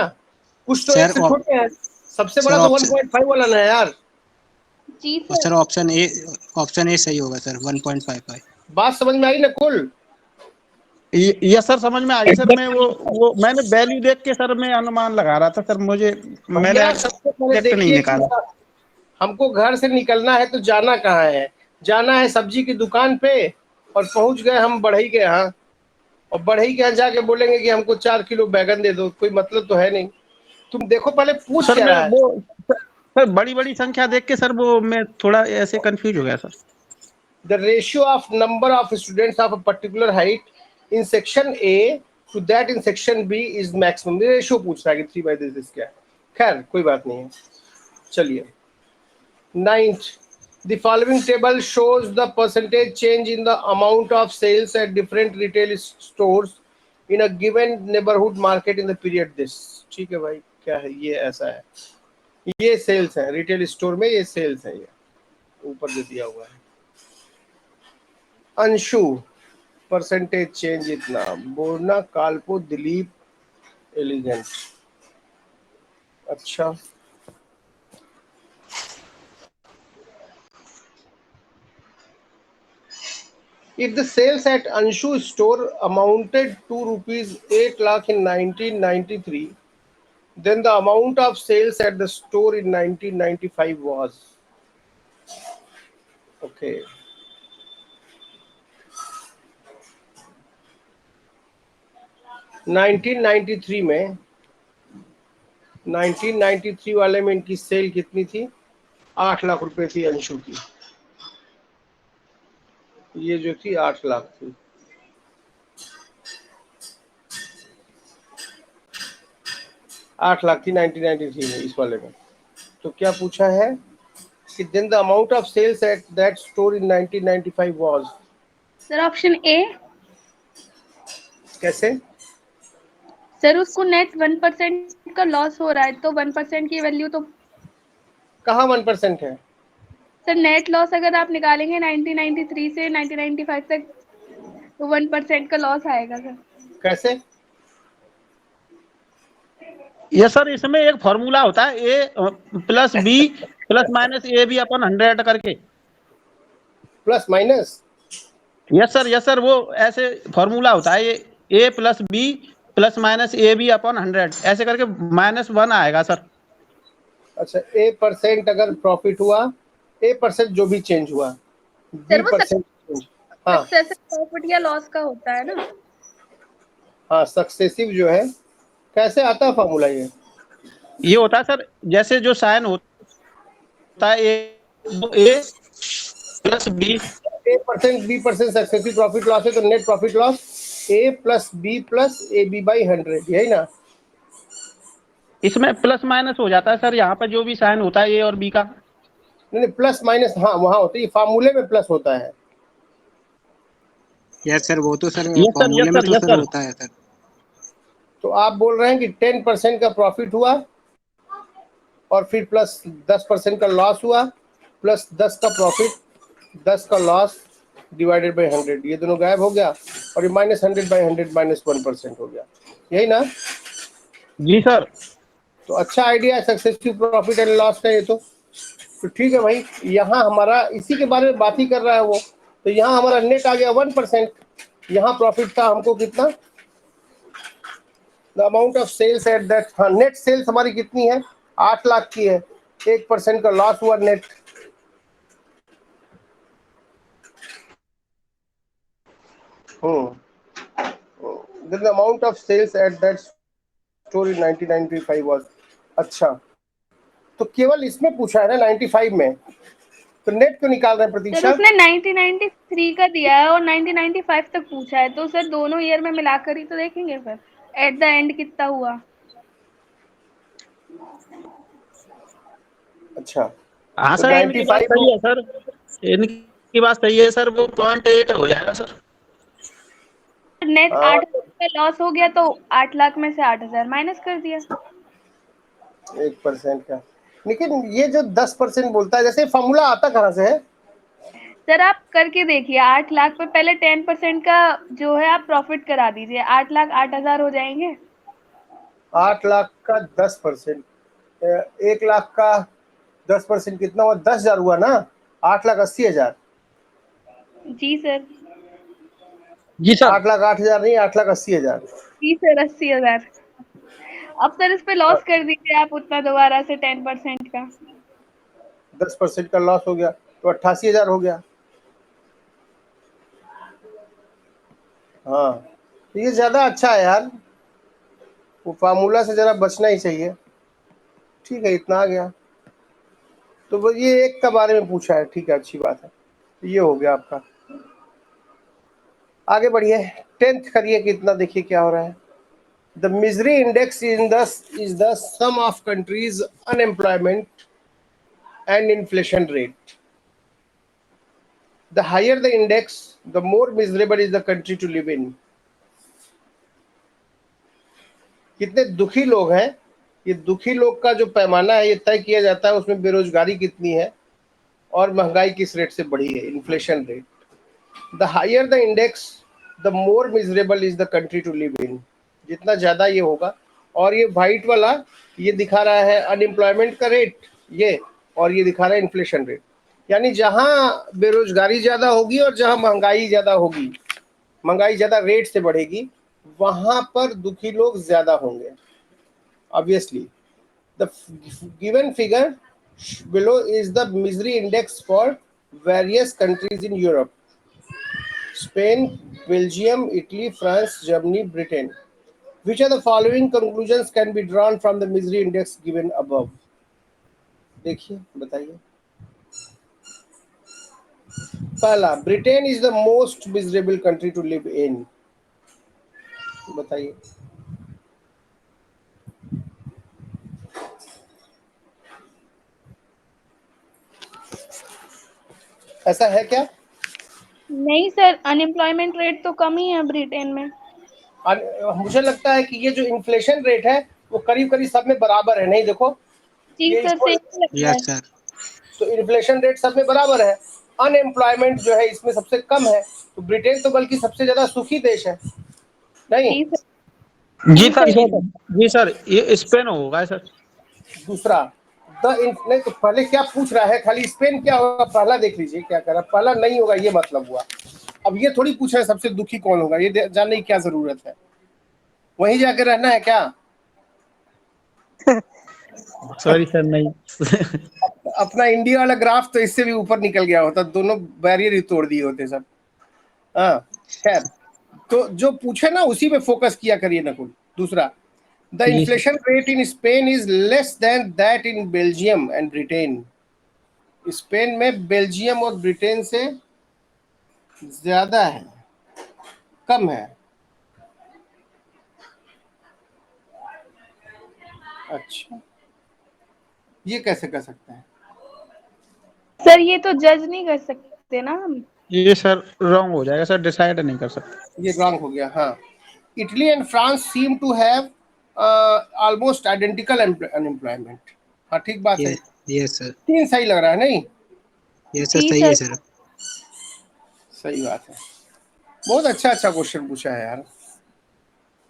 कुछ तो एक से छोटे हैं, सबसे बड़ा तो 1.5 वाला ना है यार। जी और सर। सर ऑप्शन ए सही होगा सर 1.55। बात समझ में आई ना कुल? यस सर, समझ में आ गई सर। मैं वो मैंने वैल्यू देख के सर मैं अनुमान लगा रहा था सर, मैंने भैया सबसे पहले एग्जैक्ट नहीं देखिए कि निकाला। हमको घर से निकलना है तो जाना कहाँ है? जाना है सब्जी की दुकान पे, और पहुंच गए हम बढ़ई के यहाँ, और बढ़ई के यहाँ जाके बोलेंगे कि हमको 4 किलो बैगन दे दो, कोई मतलब तो है नहीं। तुम देखो पहले पूछ सर क्या मैं रहा है। वो सर बड़ी बड़ी संख्या देख के सर वो मैं थोड़ा ऐसे कंफ्यूज हो गया sir. The ratio of number of students of a particular height in section A to that in section B is maximum। Ratio पूछ रहा है कि 3/this क्या है। खैर कोई बात नहीं है, चलिए। 9th, the following table shows the percentage change in the amount of sales at different retail stores in a given neighborhood market in the period this। ठीक है भाई, क्या है ये? ऐसा है, ये सेल्स है रिटेल स्टोर में, ये सेल्स है, ये ऊपर जो दिया हुआ है। अंशु, परसेंटेज चेंज इतना, बोरना, कालपो, दिलीप, एलिगेंट। अच्छा, if the sales at Anshu store amounted to rupees 8 lakh in 1993, then the amount of sales at the store in 1995 was, okay, में 1993 वाले में इनकी सेल कितनी थी? 8 लाख रुपए थी अंशु की, ये जो थी 8 लाख थी। 8 लाख थी 1993 में इस वाले में। तो क्या पूछा है कि then the amount of sales at that store in 1995 was। Sir option A. कैसे? सर उसको नेट 1% का लॉस हो रहा है, तो 1% की वैल्यू तो कहाँ 1% है? सर नेट लॉस अगर आप निकालेंगे 1993 से 1995 तक तो 1% का लॉस आएगा सर। कैसे? ये सर इसमें एक फॉर्मूला होता है A plus B plus minus A B अपन 100 करके। Plus minus? यस सर वो ऐसे फॉर्मूला होता है, ये A plus B plus minus A B अपन 100 ऐसे करके -1 आएगा सर। अच्छा, A% अगर प्रॉफिट हुआ, A% जो भी चेंज हुआ, सर वो B% चेंज, हाँ सक्सेसिव प्रॉफिट या लॉस का होता है ना। हाँ, सक्सेसिव जो है, कैसे आता है फॉर्मूला ये? ये होता है सर जैसे जो साइन होता है A plus B, A% B% successive profit loss है, तो net profit loss A plus B plus AB/100, यही ना? इसमें प्लस माइनस हो जाता है सर, यहाँ पे जो भी साइन होता है ए और बी का। नहीं प्लस माइनस, हाँ वहाँ होता है, फार्मूले में प्लस होता है। यस सर, वो तो सर यस फॉर्मूले में तो सर सर। होता है सर। तो आप बोल रहे हैं कि 10% का प्रॉफिट हुआ और फिर प्लस 10% का लॉस हुआ, प्लस 10 का प्रॉफिट, 10 का लॉस डिवाइडेड बाई 100, ये दोनों गायब हो गया, और ये -100/100 -1% हो गया, यही ना? जी सर। तो अच्छा आइडिया है सक्सेसिव प्रॉफिट एंड लॉस का ये तो ठीक है भाई। यहाँ हमारा इसी के बारे में बात ही कर रहा है वो, तो यहाँ हमारा नेट आ गया 1%, यहाँ प्रॉफिट था हमको कितना? The amount of sales at that, हाँ नेट सेल्स हमारी कितनी है? 8 लाख की है, 1% का लॉस हुआ net, then the amount of sales at that store in 1995 was। अच्छा, तो केवल इसमें पूछा है ना 95 में, तो नेट क्यों निकाल रहे हैं सर प्रतीक्षा? उसने 1993 का दिया है और 1995 तक पूछा है, तो सर दोनों ईयर में मिलाकर ही तो देखेंगे फिर एट द एंड कितना हुआ। अच्छा, हाँ तो सर इनकी बात 95 सही है सर, इनकी बात सही है सर, वो 0.8 हो जाएगा सर। नेट हाँ 8 का लॉस हो गया तो 8 लाख में से 8,000 माइनस कर दिया। 1% का, लेकिन ये जो 10% बोलता है, जैसे फॉर्मूला आता कहाँ से है? सर आप करके देखिए, 8 लाख पे पहले 10% का जो है आप प्रॉफिट करा दीजिए, 8 लाख 8,000 हो जाएंगे। 8 लाख का 10%, 1 लाख का 10% कितना हुआ? 10,000 हुआ ना, 8,80,000। जी सर। जी सर। 8,08,000 नहीं, 8,80,000। जी सर, 80,000। अब सर इस पे लॉस कर दीजिए आप उतना दोबारा से 10% का। 10% का लॉस हो गया तो 88,000 हो गया। हाँ, तो ये ज्यादा अच्छा है यार, वो फार्मूला से जरा बचना ही चाहिए। ठीक है, इतना आ गया। तो वो ये एक का बारे में पूछा है, ठीक है, अच्छी बात है। तो ये हो गया आपका। आगे बढ़िए, 10th करिए कितना, देखिए क्या हो रहा है। The misery index is the sum of countries unemployment and inflation rate. The higher the index, the more miserable is the country to live in. कितने दुखी लोग हैं, ये दुखी लोग का जो पैमाना है ये तय किया जाता है, उसमें बेरोजगारी कितनी है और महंगाई किस रेट से बढ़ी है, inflation rate. The higher the index, the more miserable is the country to live in. जितना ज्यादा ये होगा, और ये वाइट वाला ये दिखा रहा है अनएम्प्लॉयमेंट का रेट ये, और ये दिखा रहा है इन्फ्लेशन रेट। यानी जहां बेरोजगारी ज्यादा होगी और जहां महंगाई ज्यादा होगी, महंगाई ज्यादा रेट से बढ़ेगी, वहां पर दुखी लोग ज्यादा होंगे obviously. The given figure below is the misery index for various countries in Europe: Spain, Belgium, Italy, France, Germany, Britain. Which of the following conclusions can be drawn from the misery index given above? देखिए, बताइए। पहला, Britain is the most miserable country to live in. बताइए। ऐसा है क्या? नहीं sir, unemployment rate तो कम ही है ब्रिटेन में। मुझे लगता है कि ये जो इन्फ्लेशन रेट है वो करीब करीब सब में बराबर है, नहीं देखो जी ये सर, इसको, सही लग रहा है। Yes sir. तो इन्फ्लेशन रेट सब में बराबर है। अनएम्प्लॉयमेंट जो है इसमें सबसे कम है, तो ब्रिटेन तो बल्कि सबसे ज्यादा सुखी देश है, नहीं? जी सर। जी जी सर। सर। जी सर, ये स्पेन होगा सर। दूसरा, नहीं तो पहले क्या पूछ रहा है, खाली स्पेन क्या होगा पहला देख लीजिए क्या कर रहा है। पहला नहीं होगा ये मतलब हुआ। अब ये थोड़ी पूछ रहा है सबसे दुखी कौन होगा, ये जानने की क्या जरूरत है? वहीं जाके रहना है क्या? सॉरी सर, नहीं। अपना इंडिया वाला ग्राफ तो इससे भी ऊपर निकल गया होता, दोनों बैरियर ही तोड़ दिए होते सब। हाँ, खैर, तो जो पूछे ना उसी पे फोकस किया करिए नकुल। दूसरा, द जी sir. Inflation rate in Spain is less than that in Belgium and Britain. Spain में बेल्जियम और ब्रिटेन से ज्यादा है, कम है। अच्छा, ये कैसे कर सकते हैं? सर ये तो जज नहीं कर सकते ना हम। ये सर रॉन्ग हो जाएगा सर, डिसाइड नहीं कर सकते। ये रॉन्ग हो गया। हाँ, Italy and France seem to have almost identical unemployment. हाँ, ठीक बात है। Yes sir. तीन सही लग रहा है, नहीं? यस सर, जी सही है सर। सर। सही बात है। बहुत अच्छा अच्छा क्वेश्चन पूछा है यार।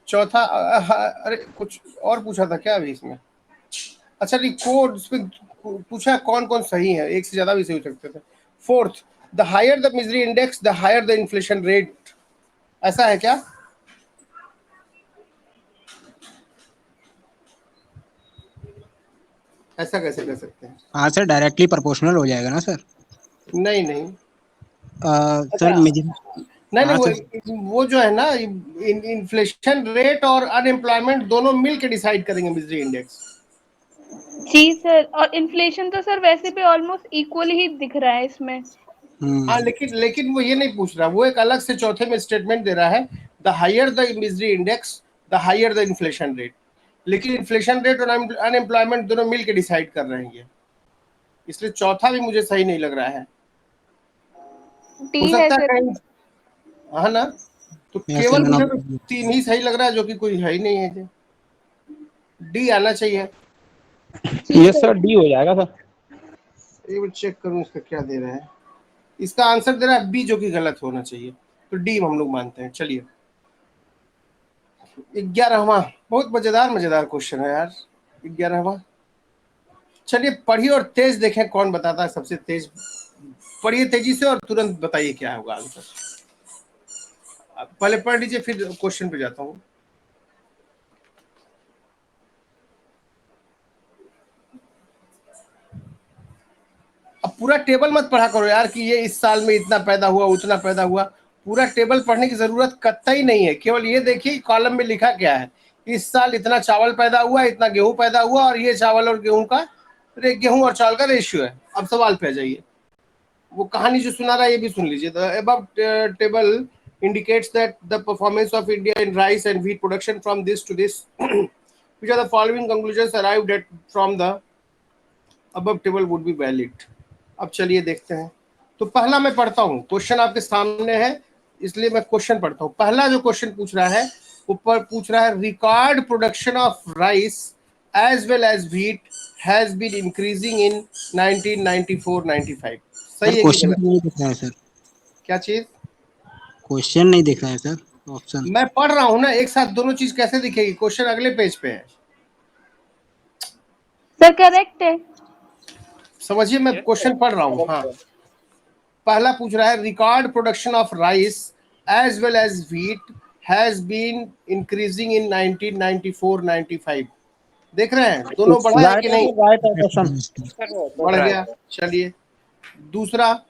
चौथा, अरे कुछ और पूछा था क्या अभी इसमें? अच्छा, नहीं, कोड इसमें पूछा कौन कौन सही है, एक से ज्यादा भी सही हो सकते थे। Fourth, the higher the misery index the higher the inflation rate. ऐसा है क्या? ऐसा कैसे कर सकते हैं? हाँ सर, डायरेक्टली प्रोपोर्शनल हो जाएगा ना सर। नहीं नहीं। सर अच्छा, मुझे। नहीं नहीं, हाँ सर। वो जो है ना, इन्फ्लेशन रेट और अनएम्प्लॉयमेंट दोनों मिल के डिसाइड करेंगे मिजरी इंडेक्स। जी सर, और इन्फ्लेशन तो सर वैसे भी ऑलमोस्ट इक्वल ही दिख रहा है इसमें। हाँ, लेकिन वो ये नहीं पूछ रहा, वो एक अलग से चौथे में स्टेटमेंट दे रहा है, the higher the misery index the higher the inflation rate. लेकिन इन्फ्लेशन रेट और अनएम्प्लॉयमेंट दोनों मिल के डिसाइड कर रहे हैं ये, इसलिए चौथा भी मुझे सही नहीं लग रहा है। हो डी है सकता है सर। कहीं, हाँ ना? तो यस सर, केवल मैंने। मुझे तो तीन ही सही लग रहा है, जो कि कोई है ही नहीं है। डी आना चाहिए। जी ये सर। सर डी हो जाएगा सर। एक बार चेक करूं इसका क्या दे रहा है। इसका आंसर दे रहा है बी, जो कि गलत होना चाहिए, तो डी हम लोग मानते हैं। चलिए, 11वां, बहुत मजेदार मजेदार क्वेश्चन है यार। 11वां, चलिए पढ़िए और तेज देखें कौन बताता है सबसे तेज। पढ़िए तेजी से और तुरंत बताइए क्या होगा आंसर। पहले पढ़ लीजिए फिर क्वेश्चन पे जाता हूँ। अब पूरा टेबल मत पढ़ा करो यार कि ये इस साल में इतना पैदा हुआ उतना पैदा हुआ। पूरा टेबल पढ़ने की जरूरत कतई नहीं है। केवल ये देखिए कॉलम में लिखा क्या है। इस साल इतना चावल पैदा हुआ, इतना गेहूं पैदा हुआ, और ये चावल और गेहूं का गेहूं और चावल का रेशियो है। अब सवाल पे आ जाइए। वो कहानी जो सुना रहा है ये भी सुन लीजिए। The above table indicates that the performance of India in rice and wheat production from this to this which are the following conclusions arrived at from the above table would be valid। अब चलिए देखते हैं। तो पहला मैं पढ़ता हूँ, question आपके सामने है इसलिए मैं क्वेश्चन पढ़ता हूँ। पहला जो क्वेश्चन पूछ रहा है ऊपर पूछ रहा है record production of rice as well as wheat has been increasing in 1994-95। सही है कि क्वेश्चन गलत? नहीं दिख रहा है सर, क्या चीज? क्वेश्चन नहीं दिख रहा है सर, ऑप्शन। मैं पढ़ रहा हूँ ना, एक साथ दोनों चीज कैसे दिखेगी? क्वेश्चन अगले पेज पे है। सर करेक्ट है। समझिए मैं Yes, क्वेश्चन sir. पढ़ रहा हूँ। हाँ, पहला पूछ रहा है record production of rice as well as wheat has been increasing in 1994-95। देख रहे हैं दोनों बढ़ा है कि नहीं? Right option. Sir, बढ़ गया। चलिए दूसरा,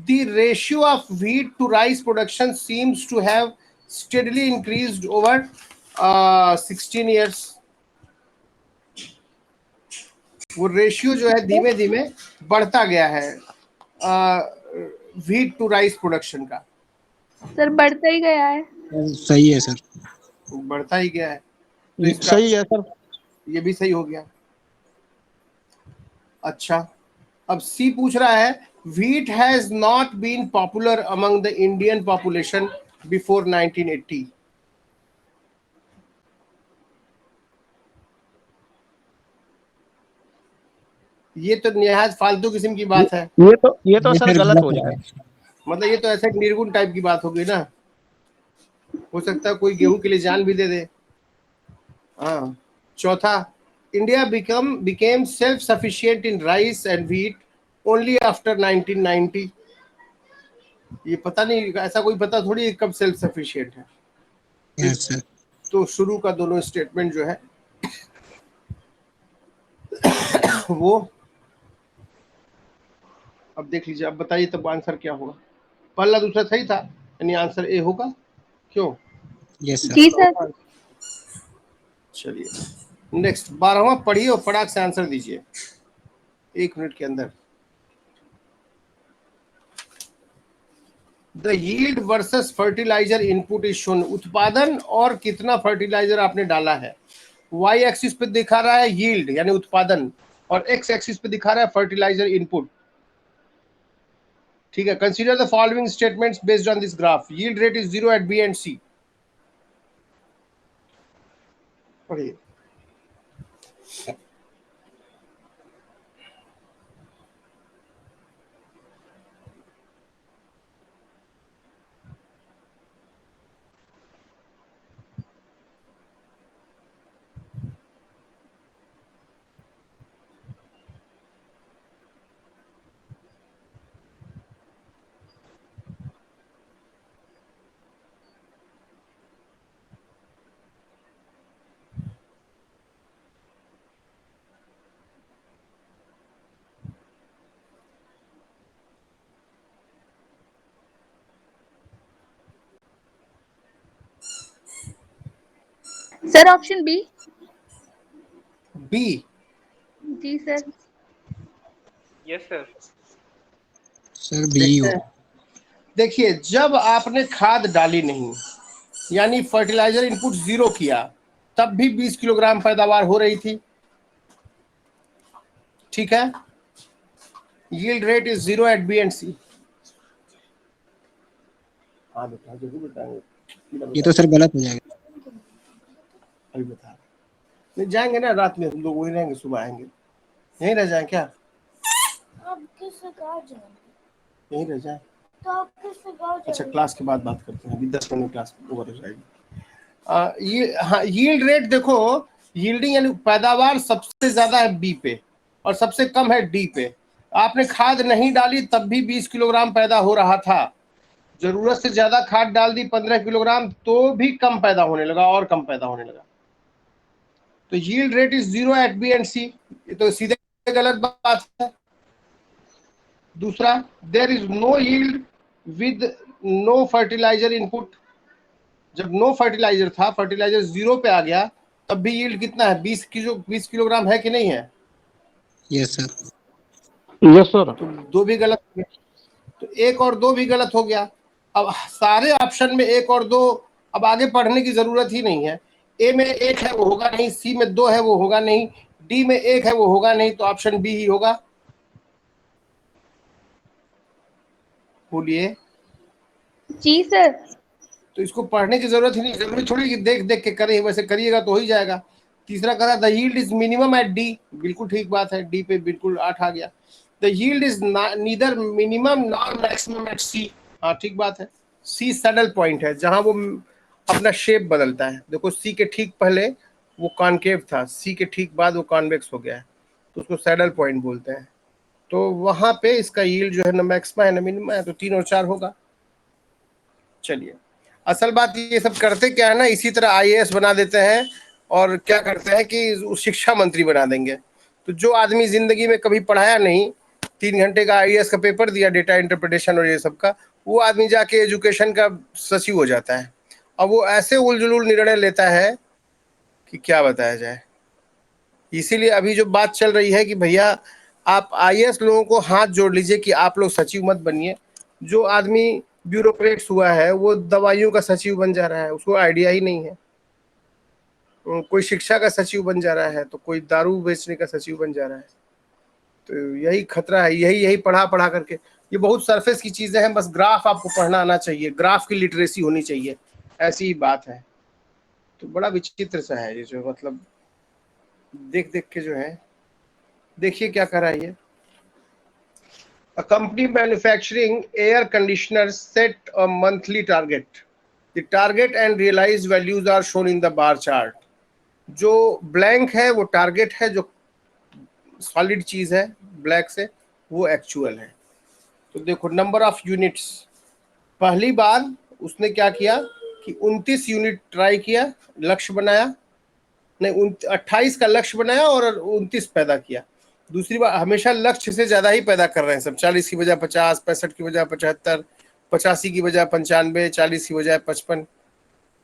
the ratio of wheat to rice production seems to have steadily increased over 16 years। वो रेशियो जो है धीमे धीमे बढ़ता गया है व्हीट टू राइस प्रोडक्शन का। सर बढ़ता ही गया है। सही है सर, बढ़ता ही गया है तो इसका सही है सर। ये भी सही हो गया। अच्छा, अब सी पूछ रहा है wheat has not been popular among the Indian population before 1980। ये तो निहायत फालतू किस्म की बात है। ये तो सर गलत हो जाएगा। मतलब ये तो ऐसे निर्गुण टाइप की बात हो गई ना। हो सकता है कोई गेहूं के लिए जान भी दे दे। हाँ। चौथा, India became self sufficient in rice and wheat only after 1990। ये पता नहीं, ऐसा कोई पता थोड़ी कब सेल्फ सफिशिएंट है। Yes sir. तो शुरू का दोनों स्टेटमेंट जो है वो अब देख लीजिए। अब बताइए तब आंसर क्या होगा। पहला दूसरा सही था यानी आंसर ए होगा। क्यों? Yes sir. जी सर। चलिए नेक्स्ट 12वां पढ़िए और फटाक से आंसर दीजिए 1 मिनट के अंदर। The yield versus fertiliser input is shown. उत्पादन और कितना फर्टिलाइजर आपने डाला है। वाई एक्सिस पे दिखा रहा है यील्ड यानी उत्पादन और एक्स एक्सिस पे दिखा रहा है फर्टिलाइजर इनपुट। ठीक है। Consider the following statements based on this graph. Yield rate is 0 at B and C. पढ़िए। Sir option B. बी। जी sir. Yes, sir. Sir B हो। देखिए जब आपने खाद डाली नहीं यानी फर्टिलाइजर इनपुट 0 किया तब भी 20 किलोग्राम पैदावार हो रही थी। ठीक है। Yield rate is 0 at B and C. हाँ बता, जरूर बताएंगे। ये तो सर गलत हो जाएगा। अभी बता नहीं जाएंगे ना, रात में हम लोग वही रहेंगे, सुबह आएंगे। यहीं रह जाए क्या? अब किससे कहा जाए? यहीं रह जाए। तो आप किससे कहा अच्छा क्लास के बाद बात करते हैं, अभी 10 मिनट क्लास ओवर हो जाएगी। ये हाँ यील्ड रेट देखो, यील्डिंग यानी पैदावार सबसे ज्यादा है बी पे और सबसे कम है डी पे। आपने खाद नहीं डाली तब भी 20 किलोग्राम पैदा हो रहा था, जरूरत से ज्यादा खाद डाल दी 15 किलोग्राम तो भी कम पैदा होने लगा, और कम पैदा होने लगा। तो yield rate is 0 at B and C, ये तो सीधे गलत बात है। दूसरा, there is no yield with no fertiliser input. जब नो फर्टिलाइजर था, फर्टिलाइजर 0 पे आ गया, तब भी यील्ड कितना है, 20 किलोग्राम है कि नहीं है? Yes sir. Yes sir. तो 2 भी गलत हो गया, तो 1 और 2 भी गलत हो गया। अब सारे ऑप्शन में 1 और 2, अब आगे पढ़ने की जरूरत ही नहीं है। ए में 1 है वो होगा नहीं, सी में 2 है वो होगा नहीं, डी में 1 है वो होगा नहीं, तो ऑप्शन बी ही होगा। बोलिए। जी सर। तो इसको पढ़ने की जरूरत ही नहीं, जरूरी थोड़ी कि देख देख के करें, वैसे करिएगा तो हो ही जाएगा। तीसरा करा the yield is minimum at D, बिल्कुल ठीक बात है, डी पे बिल्कुल 8 आ गया। The yield is neither minimum nor maximum at C, हाँ ठीक बात है। सी सैडल पॉइंट है, जहां वो अपना शेप बदलता है। देखो सी के ठीक पहले वो कॉनकेव था, सी के ठीक बाद वो कॉन्वेक्स हो गया है, तो उसको सैडल पॉइंट बोलते हैं। तो वहां पे इसका यील्ड जो है ना मैक्सिमा है ना मिनिमा है, तो 3 और 4 होगा। चलिए, असल बात ये सब करते क्या है ना, इसी तरह आईएएस बना देते हैं और क्या करते हैं कि शिक्षा मंत्री बना देंगे। तो जो आदमी जिंदगी में कभी पढ़ाया नहीं, 3 घंटे का आईएएस का पेपर दिया, डेटा इंटरप्रिटेशन और ये सब का, वो आदमी जाके एजुकेशन का सचिव हो जाता है। अब वो ऐसे उलझुल निर्णय लेता है कि क्या बताया जाए। इसीलिए अभी जो बात चल रही है कि भैया आप आईएएस लोगों को हाथ जोड़ लीजिए कि आप लोग सचिव मत बनिए। जो आदमी ब्यूरोक्रेट्स हुआ है वो दवाइयों का सचिव बन जा रहा है, उसको आइडिया ही नहीं है। कोई शिक्षा का सचिव बन जा रहा है, तो कोई दारू बेचने का सचिव बन जा रहा है। तो यही खतरा है, यही पढ़ा पढ़ा करके। ये बहुत सरफेस की चीजें हैं, बस ग्राफ आपको पढ़ना आना चाहिए, ग्राफ की लिटरेसी होनी चाहिए, ऐसी ही बात है। तो बड़ा विचित्र सा है ये, जो मतलब देख देख के जो है। देखिए क्या कर रहा है ये। A company manufacturing air conditioners set a monthly target. The target and realized values are shown in the bar chart. जो ब्लैंक है वो टारगेट है, जो सॉलिड चीज है ब्लैक से वो एक्चुअल है। तो देखो नंबर ऑफ यूनिट्स, पहली बार उसने क्या किया कि 29 यूनिट ट्राई किया, लक्ष्य बनाया, नहीं 28 का लक्ष्य बनाया और 29 पैदा किया। दूसरी बार हमेशा लक्ष्य से ज्यादा ही पैदा कर रहे हैं सब, 40 की बजाय 50, 65 की बजाय 75, 85 की बजाय 95, 40 की बजाय 55,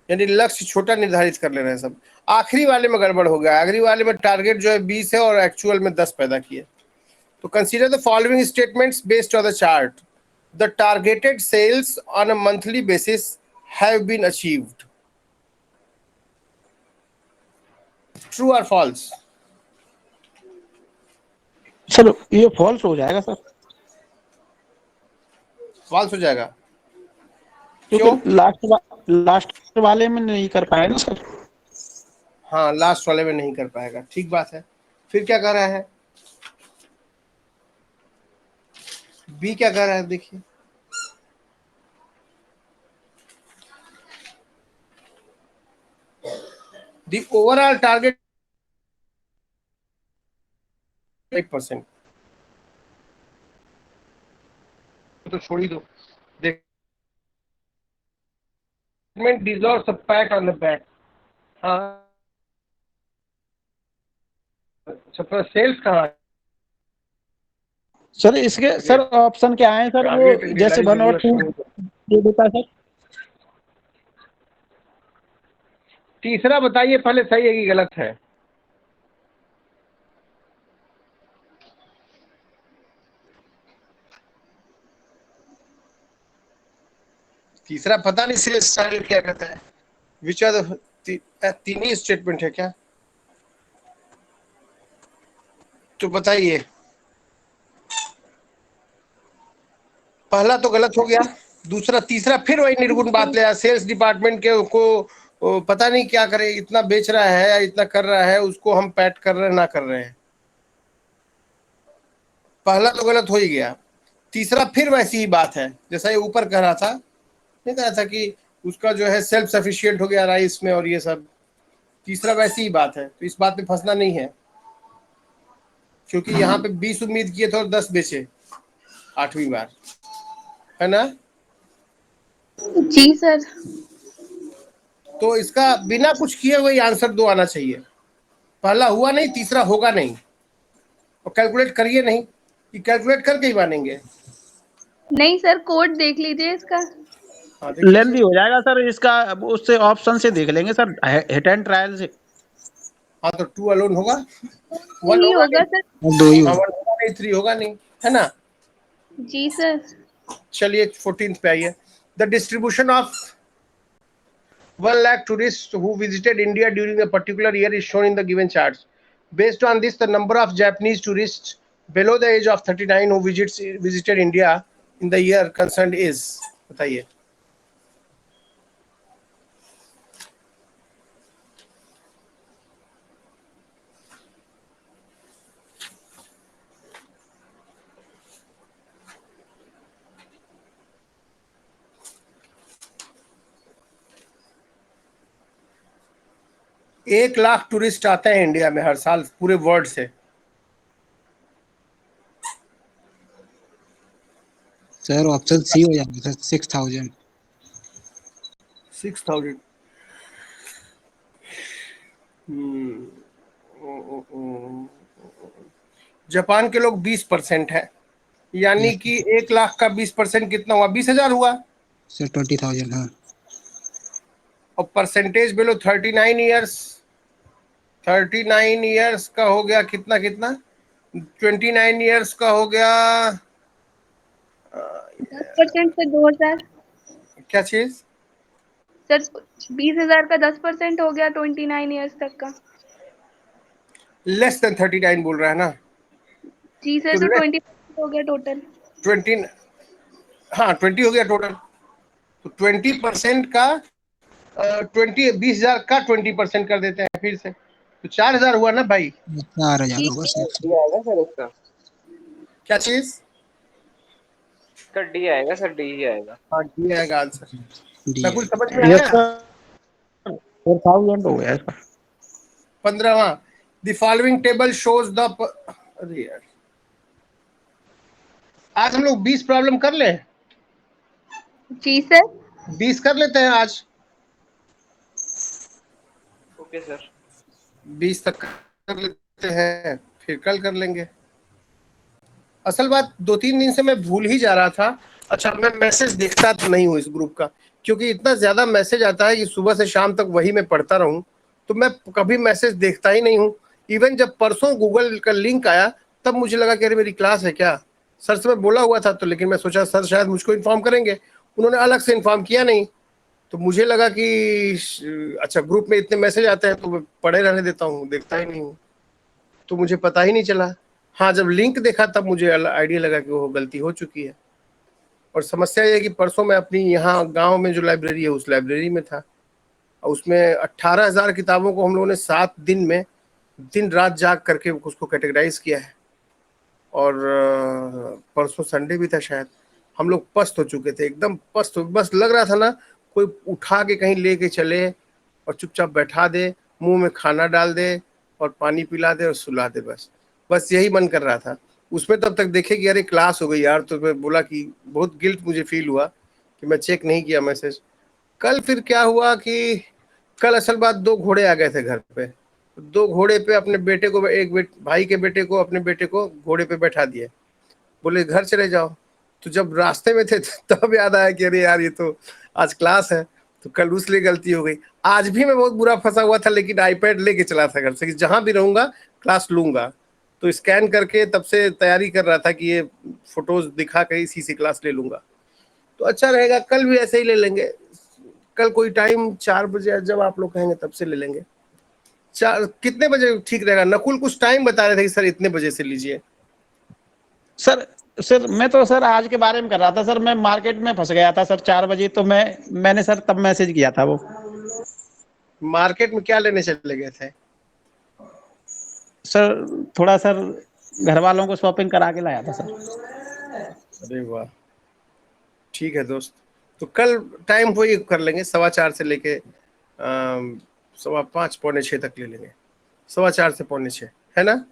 यानी लक्ष्य छोटा निर्धारित कर ले रहे हैं सब। आखिरी वाले में गड़बड़ हो गया, आखिरी वाले में टारगेट जो है 20 है और एक्चुअल में 10 पैदा किए। तो consider the following statements based on the chart. The targeted sales on a monthly basis have been achieved. True और फॉल्स? सर ये फॉल्स हो जाएगा सर, फॉल्स हो जाएगा। क्योंकि लास्ट वाले में नहीं कर पाए ना सर। हाँ लास्ट वाले में नहीं कर पाएगा, ठीक बात है। फिर क्या कर रहा है, बी क्या कर रहा है देखिए। द ओवरऑल टारगेट 8%, तो छोड़ ही दो। देख deserves a pat on the back। हाँ अच्छा, सेल्स कहाँ है? सर इसके सर ऑप्शन क्या है सर, वो जैसे 1 और 2 दे देता सर। तीसरा बताइए पहले, सही है कि गलत है? तीसरा पता नहीं सेल्स टारगेट क्या कहता है, विच आर द तीन ही स्टेटमेंट है क्या? तो बताइए। पहला तो गलत हो गया, दूसरा तीसरा फिर वही निर्गुण बात ले आया। सेल्स डिपार्टमेंट के को पता नहीं क्या करे, इतना बेच रहा है या इतना कर रहा है, उसको हम पैट कर रहे हैं ना कर रहे हैं। पहला तो गलत हो ही गया, तीसरा फिर वैसी ही बात है जैसा ये ऊपर कह रहा था, नहीं कह रहा था कि उसका जो है सेल्फ सफिशिएंट हो गया राइस में और ये सब। तीसरा वैसी ही बात है, तो इस बात में फंसना नहीं है। क्योंकि यहाँ पे 20 उम्मीद किए थे और 10 बेचे 8वीं बार, है ना। जी सर। तो इसका बिना कुछ किए हुए आंसर 2 आना चाहिए। पहला हुआ नहीं, तीसरा होगा नहीं, और कैलकुलेट करिए नहीं कि कैलकुलेट करके ही मानेंगे। नहीं सर, कोड देख लीजिए इसका। हाँ देख लेंदी लीजिए। हो जाएगा सर इसका, उससे ऑप्शन से देख लेंगे सर, हिट एंड ट्रायल से। हाँ तो 2 अलोन होगा, 1 नहीं होगा होगा नहीं। सर। दो ही हाँ हो। 1 होगा नहीं, 3 होगा नहीं, है ना। जी सर। चलिए 14th पे आइए। The distribution of 1 lakh tourists who visited India during a particular year is shown in the given charts. Based on this, the number of Japanese tourists below the age of 39 who visited India in the year concerned is, बताइए। एक lakh tourist आते हैं India में हर साल पूरे world से। Sir option C हो जाएगा सर, 6000। 6000। जापान के लोग 20% है, यानी कि 1 लाख का 20% कितना हुआ, 20,000 हुआ। सर 20000। हाँ और परसेंटेज बिलो 39 ईयर्स, 39 ईयर्स का हो गया कितना कितना, 29 ईयर्स का हो गया 10% से 2000। क्या चीज। सर 20,000 का 10% हो गया 29 ईयर्स तक का। लेस देन 39 बोल रहा है ना। जी सर, तो तो 20% हो गया टोटल। 20, हाँ 20 हो गया टोटल। तो 20% का 20,000 का 20% कर देते हैं फिर से, तो 4,000 हुआ ना भाई। 4000 जी होगा सर। डी आएगा सर इसका। क्या चीज। इसका डी आएगा सर, डी ही आएगा। हाँ ये आएगा आंसर। डी मैं है। कुछ समझ में यस आया। सर, 4000 हो गया इसका। 15वां, the following table shows the, अरे यार आज हम लोग 20 प्रॉब्लम कर ले, जी सर। 20 कर लेते हैं आज, ओके सर। 20 तक कर लेते हैं, फिर कल कर लेंगे। असल बात 2-3 दिन से मैं भूल ही जा रहा था। अच्छा मैं मैसेज देखता तो नहीं हूँ इस ग्रुप का, क्योंकि इतना ज्यादा मैसेज आता है कि सुबह से शाम तक वही मैं पढ़ता रहूं, तो मैं कभी मैसेज देखता ही नहीं हूँ। इवन जब परसों गूगल का लिंक आया तब मुझे लगा कि अरे मेरी क्लास है क्या, सर से मैं बोला हुआ था, तो लेकिन मैं सोचा सर शायद मुझको इन्फॉर्म करेंगे, उन्होंने अलग से इन्फॉर्म किया नहीं। तो मुझे लगा कि अच्छा ग्रुप में इतने मैसेज आते हैं तो मैं पढ़े रहने देता हूँ, देखता ही नहीं हूँ, तो मुझे पता ही नहीं चला। हाँ जब लिंक देखा तब मुझे आइडिया लगा कि वो गलती हो चुकी है। और समस्या ये है कि परसों मैं अपनी यहाँ गांव में जो लाइब्रेरी है उस लाइब्रेरी में था, और उसमें 18,000 किताबों को हम लोगों ने 7 दिन में दिन रात जाग करके उसको कैटेगराइज किया है। और परसों संडे भी था शायद, हम लोग पस्त हो चुके थे, एकदम पस्त हो, बस लग रहा था ना कोई उठा के कहीं लेके चले और चुपचाप बैठा दे, मुंह में खाना डाल दे और पानी पिला दे और सुला दे, बस बस यही मन कर रहा था। उसमें तब तक देखे कि अरे क्लास हो गई यार, तो मैं बोला कि बहुत गिल्ट मुझे फील हुआ कि मैं चेक नहीं किया मैसेज। कल फिर क्या हुआ कि कल असल बात 2 घोड़े आ गए थे घर पे, 2 घोड़े पे अपने बेटे को, भाई के बेटे को, अपने बेटे को घोड़े पे बैठा दिए, बोले घर चले जाओ। तो जब रास्ते में थे तब याद आया कि अरे यार ये तो आज क्लास है, तो कल उसलिए गलती हो गई। आज भी मैं बहुत बुरा फंसा हुआ था, लेकिन आईपैड लेके चला था घर से कि जहां भी रहूंगा क्लास लूंगा, तो स्कैन करके तब से तैयारी कर रहा था कि ये फोटोज दिखा के इसी से क्लास ले लूंगा। तो अच्छा रहेगा, कल भी ऐसे ही ले लेंगे। कल कोई टाइम 4 बजे जब आप लोग कहेंगे तब से ले लेंगे। 4 कितने बजे ठीक रहेगा। नकुल कुछ टाइम बता रहे थे कि सर इतने बजे से लीजिए। सर सर मैं तो सर आज के बारे में कर रहा था सर, मैं मार्केट में फंस गया था सर 4 बजे, तो मैंने सर तब मैसेज किया था वो। मार्केट में क्या लेने चले गए थे। सर थोड़ा सर घर वालों को शॉपिंग करा के लाया था सर। अरे वाह, ठीक है दोस्त। तो कल टाइम वही कर लेंगे, 4:15 से लेके 5:15 पौने 6 तक ले लेंगे, 4:15 से पौने 6, है ना।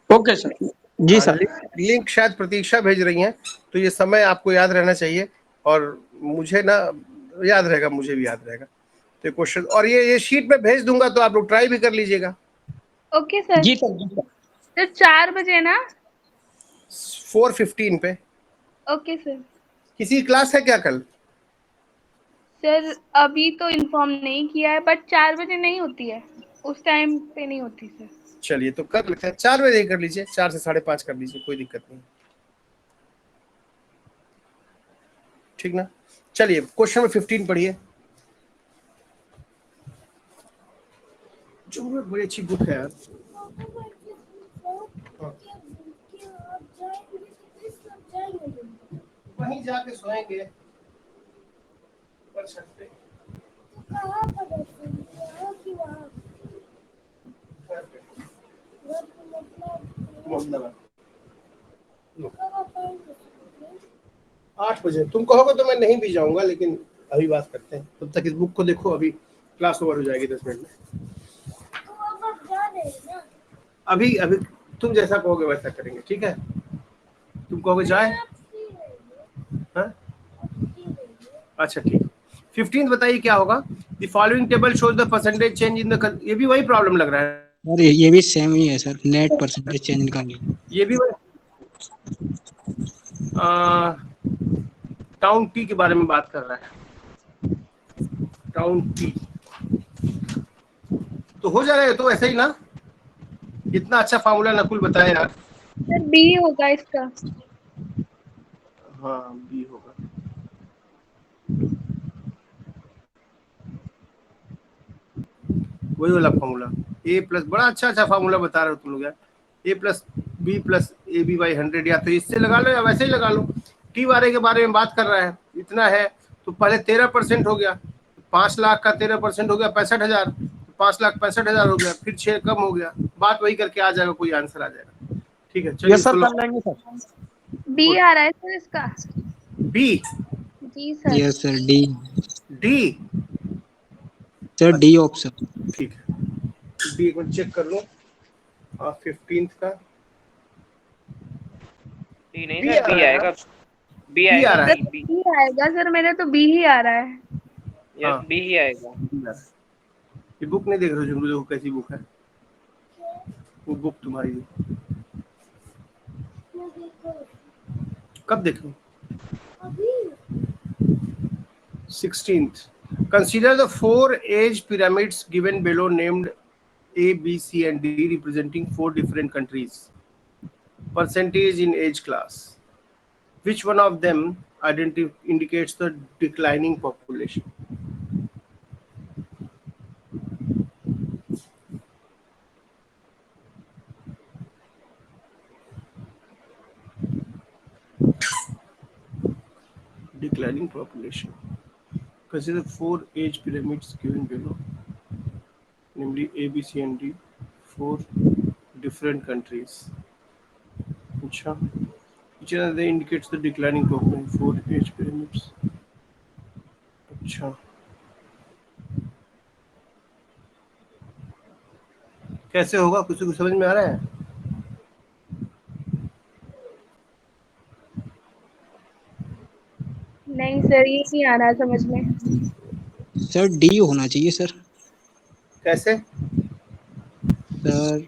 Okay sir. जी सर। लिंक शायद प्रतीक्षा भेज रही हैं, तो ये समय आपको याद रहना चाहिए, और मुझे ना याद रहेगा, मुझे भी याद रहेगा। तो क्वेश्चन, और ये शीट में भेज दूंगा, तो आप लोग ट्राई भी कर लीजिएगा। Okay sir. जी सर। जी सर। तो 4 बजे ना? 4:15 पे। Okay sir. किसी की क्लास है क्या कल? सर अभी तो इन्फॉर्म नहीं किया है, बट 4 बजे नहीं होती है, उस टाइम पे नहीं होती सर। चलिए तो कर लेते हैं, 4 बजे कर लीजिए, 4 से 5:30 कर लीजिए, कोई दिक्कत नहीं, ठीक ना। चलिए क्वेश्चन नंबर 15 पढ़िए। जो बड़ी अच्छी बुक है यार। वहीं जाके सोएंगे पर छत पे। मतलब 8 बजे तुम कहोगे तो मैं नहीं भी जाऊंगा, लेकिन अभी बात करते हैं, तब तक इस बुक को देखो, अभी क्लास ओवर हो जाएगी 10 मिनट में। अभी अभी तुम जैसा कहोगे वैसा करेंगे, ठीक है। तुम कहोगे जाए, हाँ? अच्छा ठीक। 15 बताइए क्या होगा। The following table shows the percentage change in the, ये भी वही प्रॉब्लम लग रहा है। और ये भी सेम ही है सर, नेट परसेंटेज चेंज निकालिए। ये भी वही टाउन टी के बारे में बात कर रहा है। टाउन टी तो हो जाएगा, तो ऐसे ही ना। इतना अच्छा फार्मूला नकुल बताया यार। सर बी होगा इसका। हाँ बी होगा। वही वाला फार्मूला, ए प्लस, बड़ा अच्छा अच्छा फार्मूला बता रहे हो तुम लोग यार। A plus B plus A B by 100, या तो इससे लगा लो या वैसे ही लगा लो। टी वाले के बारे में बात कर रहा है, इतना है तो पहले 13% हो गया, 5 लाख का 13% हो गया 65,000, 5,65,000 हो गया, फिर 6 कम हो गया, बात वही करके आ जाएगा, कोई आंसर आ जाएगा। ठीक है चलिए यस सर, इसको कर लेंगे सर। बी आ रहा है सर इसका। बी। जी sir. Yes sir, D. D. Sir D option. ठीक है, डी एक बार चेक कर लो। 15 का टी नहीं बी सर, आ बी रहा है आएगा। ना? बी बी आ आएगा, रहा सर है। B B. बी आएगा सर, मेरे तो बी ही आ रहा है। यस, हाँ बी ही आएगा। बी आ रहा है। ये बुक नहीं देख रहे हो जुगनू, देखो कैसी बुक है वो बुक तुम्हारी। कब देखो? 16th। Consider the 4 age pyramids given below, named A, B, C, and D, representing 4 different countries. Percentage in age class. Which one of them indicates the declining population? Declining population. Consider 4 age pyramids given below, namely A, B, C, and D, 4 different countries. अच्छा, which one of them indicates the declining population? 4 age pyramids. अच्छा, कैसे होगा, किसी को समझ में आ रहा है? नहीं सर, ये नहीं आ रहा समझ में। सर डी होना चाहिए सर। कैसे? सर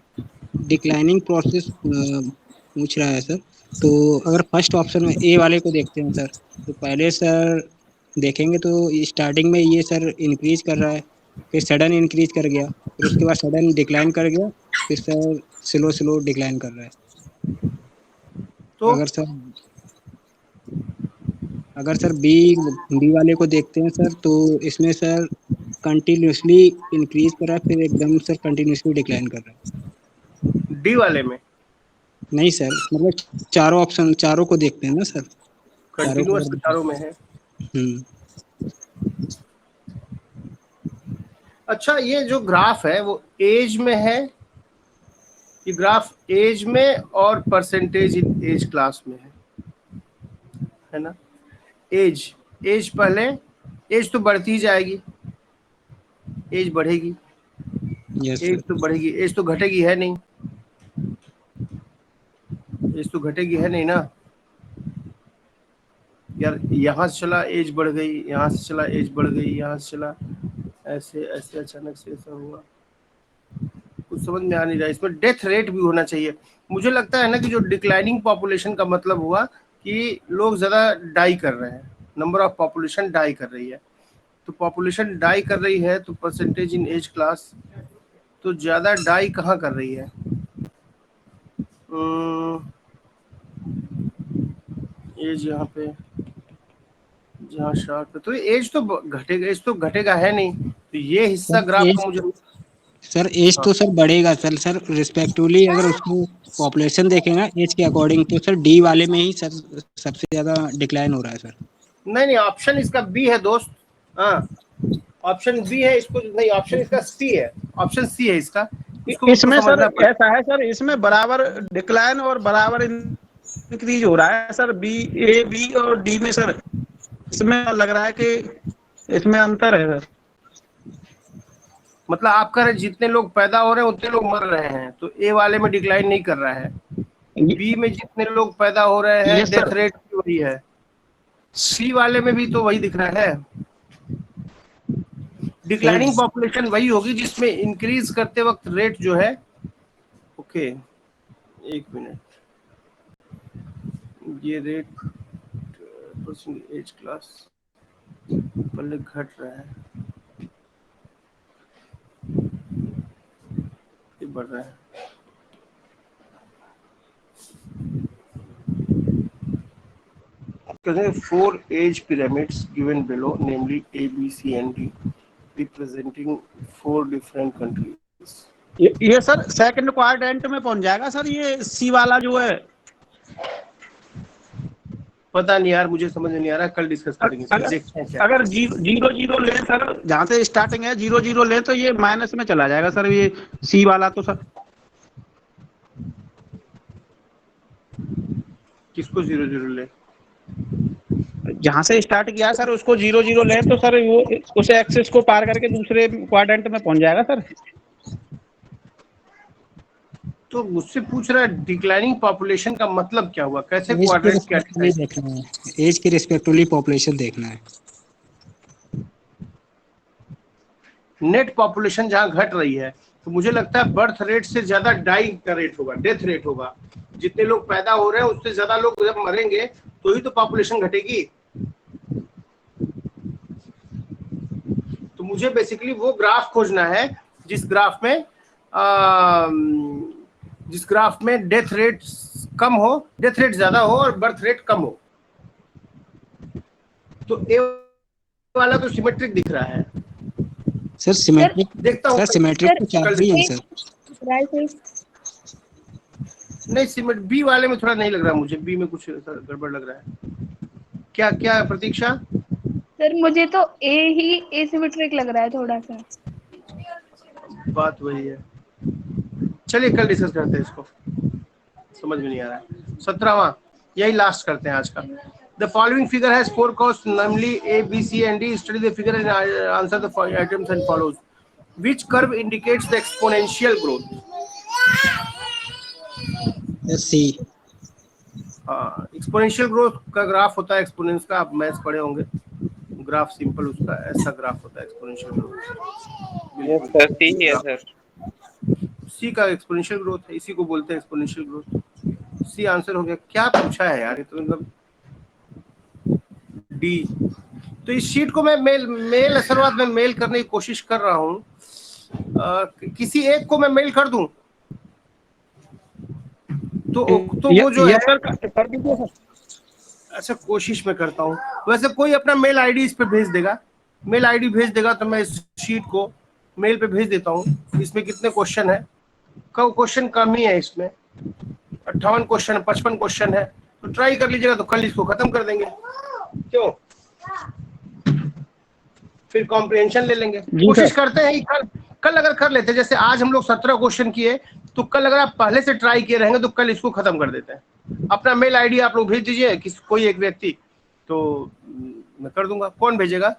डिक्लाइनिंग प्रोसेस पूछ रहा है सर। तो अगर फर्स्ट ऑप्शन में ए वाले को देखते हैं सर, तो पहले सर देखेंगे तो स्टार्टिंग में ये सर इंक्रीज कर रहा है, फिर सडन इंक्रीज कर गया, फिर उसके बाद सडन डिक्लाइन कर गया, फिर सर स्लो स्लो डिक्लाइन कर रहा है। तो अगर सर बी बी वाले को देखते हैं सर, तो इसमें सर कंटिन्यूसली इंक्रीज कर रहा है, फिर एकदम सर कंटिन्यूसली डिक्लाइन कर रहा है। डी वाले में नहीं सर, मतलब चारों ऑप्शन, चारों को देखते हैं ना सर, चारों को कंटिन्यूअस अगर चारों में है। अच्छा, ये जो ग्राफ है वो एज में है, ये ग्राफ एज में और परसेंटेज इन एज क्लास में है ना। एज, एज पहले, एज तो बढ़ती ही जाएगी, एज बढ़ेगी, यस एज सर। तो बढ़ेगी, एज तो घटेगी है नहीं। एज तो घटेगी है नहीं ना यार, यहाँ से चला एज बढ़ गई, यहाँ से चला एज बढ़ गई, यहाँ से चला ऐसे ऐसे अचानक से ऐसा हुआ, कुछ समझ में आ नहीं रहा। इसमें डेथ रेट भी होना चाहिए। मुझे लगता है ना कि जो डिक्लाइनिंग पॉपुलेशन का मतलब हुआ कि लोग ज्यादा डाई कर रहे हैं, नंबर ऑफ पॉपुलेशन डाई कर रही है। तो पॉपुलेशन डाई कर रही है तो परसेंटेज इन एज क्लास, तो ज्यादा डाई कहाँ कर रही है? एज यहाँ पे, जहाँ शार्ट पे, तो एज तो घटेगा, एज तो घटेगा है नहीं, तो ये हिस्सा ग्राफ का मुझे सर एज तो सर बढ़ेगा सर। सर रिस्पेक्टिवली अगर उसको पॉपुलेशन देखेंगे एज के अकॉर्डिंग तो सर डी वाले में ही सर सबसे ज्यादा डिक्लाइन हो रहा है सर। नहीं, ऑप्शन इसका बी है दोस्त। हाँ, ऑप्शन बी है, इसको नहीं, ऑप्शन इसका सी है, ऑप्शन सी है इसका। इसमें सर ऐसा है सर, इसमें बराबर डिक्लाइन और बराबर इंक्रीज हो रहा है सर, बी ए बी और डी में सर। इसमें लग रहा है कि इसमें अंतर है सर। मतलब आप कह रहे हैं जितने लोग पैदा हो रहे हैं उतने लोग मर रहे हैं, तो ए वाले में डिक्लाइन नहीं कर रहा है। बी में जितने लोग पैदा हो रहे हैं डेथ रेट भी वही है। सी वाले में भी तो वही दिख रहा है। डिक्लाइनिंग पॉपुलेशन वही होगी जिसमें इंक्रीज करते वक्त रेट जो है, ओके एक मिनट, ये रेट एज क्लास पहले घट रहा है, ये बढ़ रहा है। Four age pyramids given below, namely A, B, C, and D, representing 4 different countries. ये सर सेकंड क्वाड्रेंट में पहुंच जाएगा सर, ये सी वाला जो है। पता नहीं यार, मुझे समझ नहीं आ रहा, कल डिस्कस करेंगे। अगर 0-0 ले सर, जहाँ से स्टार्टिंग है 0-0 ले तो ये माइनस में चला जाएगा सर, ये सी वाला तो सर। किसको 0-0 ले? जहाँ से स्टार्ट किया सर उसको 0-0 ले तो सर वो उस एक्सिस को पार करके दूसरे क्वाड्रेंट में पहुंच जाएगा सर। तो मुझसे पूछ रहा है डिक्लाइनिंग पॉपुलेशन का मतलब क्या हुआ, कैसे क्वाड्रेंट क्या देखना है, एज के रिस्पेक्टिवली पॉपुलेशन देखना है। नेट पॉपुलेशन जहाँ घट रही है तो मुझे लगता है बर्थ रेट से ज्यादा डाई का रेट होगा, डेथ रेट होगा। जितने लोग पैदा हो रहे हैं उससे ज्यादा लोग जब मरेंगे तो ही तो पॉपुलेशन घटेगी। तो मुझे बेसिकली वो ग्राफ खोजना है जिस ग्राफ में डेथ रेट कम हो, डेथ रेट ज्यादा हो और बर्थ रेट कम हो। तो ए वाला तो सिमेट्रिक दिख रहा है सर। सिमेट्रिक देखता हूँ सर, सिमेट्रिक तो चल रही है सर। नहीं, सिमेट बी वाले में थोड़ा नहीं लग रहा मुझे, बी में कुछ गड़बड़ लग रहा है। क्या क्या प्रतीक्षा? सर मुझे तो ए ही एसिमेट्रिक लग रहा है थोड़ा सा। बात वही है, चलिए कल डिस्कस करते हैं इसको, समझ में नहीं आ रहा है। 17वां, यही लास्ट करते हैं आज का। The following figure has 4 costs, namely A, B, C, and D. Study the figure and answer the items and follows. Which curve indicates the exponential growth? C. Exponential growth का ग्राफ होता है एक्सपोनेंस का, आप maths पढ़े होंगे। Graph simple उसका ऐसा graph होता है एक्सपोनेंशियल ग्रोथ। सी का एक्सपोनेंशियल ग्रोथ है, इसी को बोलते हैं एक्सपोनेंशियल ग्रोथ। सी आंसर हो गया। क्या पूछा है यार, ये तो मतलब डी। तो इस शीट को मैं मेल असरवाद में मेल करने की कोशिश कर रहा हूँ। किसी एक को मैं मेल कर दूं तो वो जो है, अच्छा कोशिश में करता हूँ। वैसे कोई अपना मेल आईडी इस पे भेज देगा, मेल आईडी भेज देगा तो मैं इस शीट को मेल पे भेज देता हूँ। इसमें कितने क्वेश्चन है? क्वेश्चन कम ही है इसमें, 58 क्वेश्चन, 55 क्वेश्चन है। तो ट्राई कर लीजिएगा, तो कल इसको खत्म कर देंगे। क्यों? फिर कॉम्प्रिहेंशन ले लेंगे। कोशिश करते हैं कल अगर कर लेते, जैसे आज हम लोग 17 क्वेश्चन किए, तो कल अगर आप पहले से ट्राई किए रहेंगे तो कल इसको खत्म कर देते हैं। अपना मेल आईडी आप लोग भेज दीजिए कोई एक व्यक्ति, तो मैं कर दूंगा। कौन भेजेगा?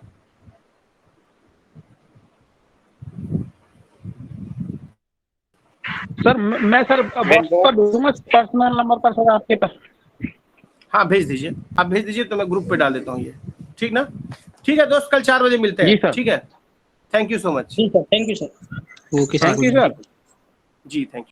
सर मैं सर व्हाट्सएप पर भेजूंगा पर्सनल नंबर पर सर आपके पास। हाँ भेज दीजिए, आप भेज दीजिए तो मैं ग्रुप पे डाल देता हूँ ये, ठीक ना? ठीक है दोस्त, कल 4 बजे मिलते जी हैं, सर। ठीक है? Thank you so much. जी sir, thank you sir. Okay sir. Thank you sir. जी थैंक यू।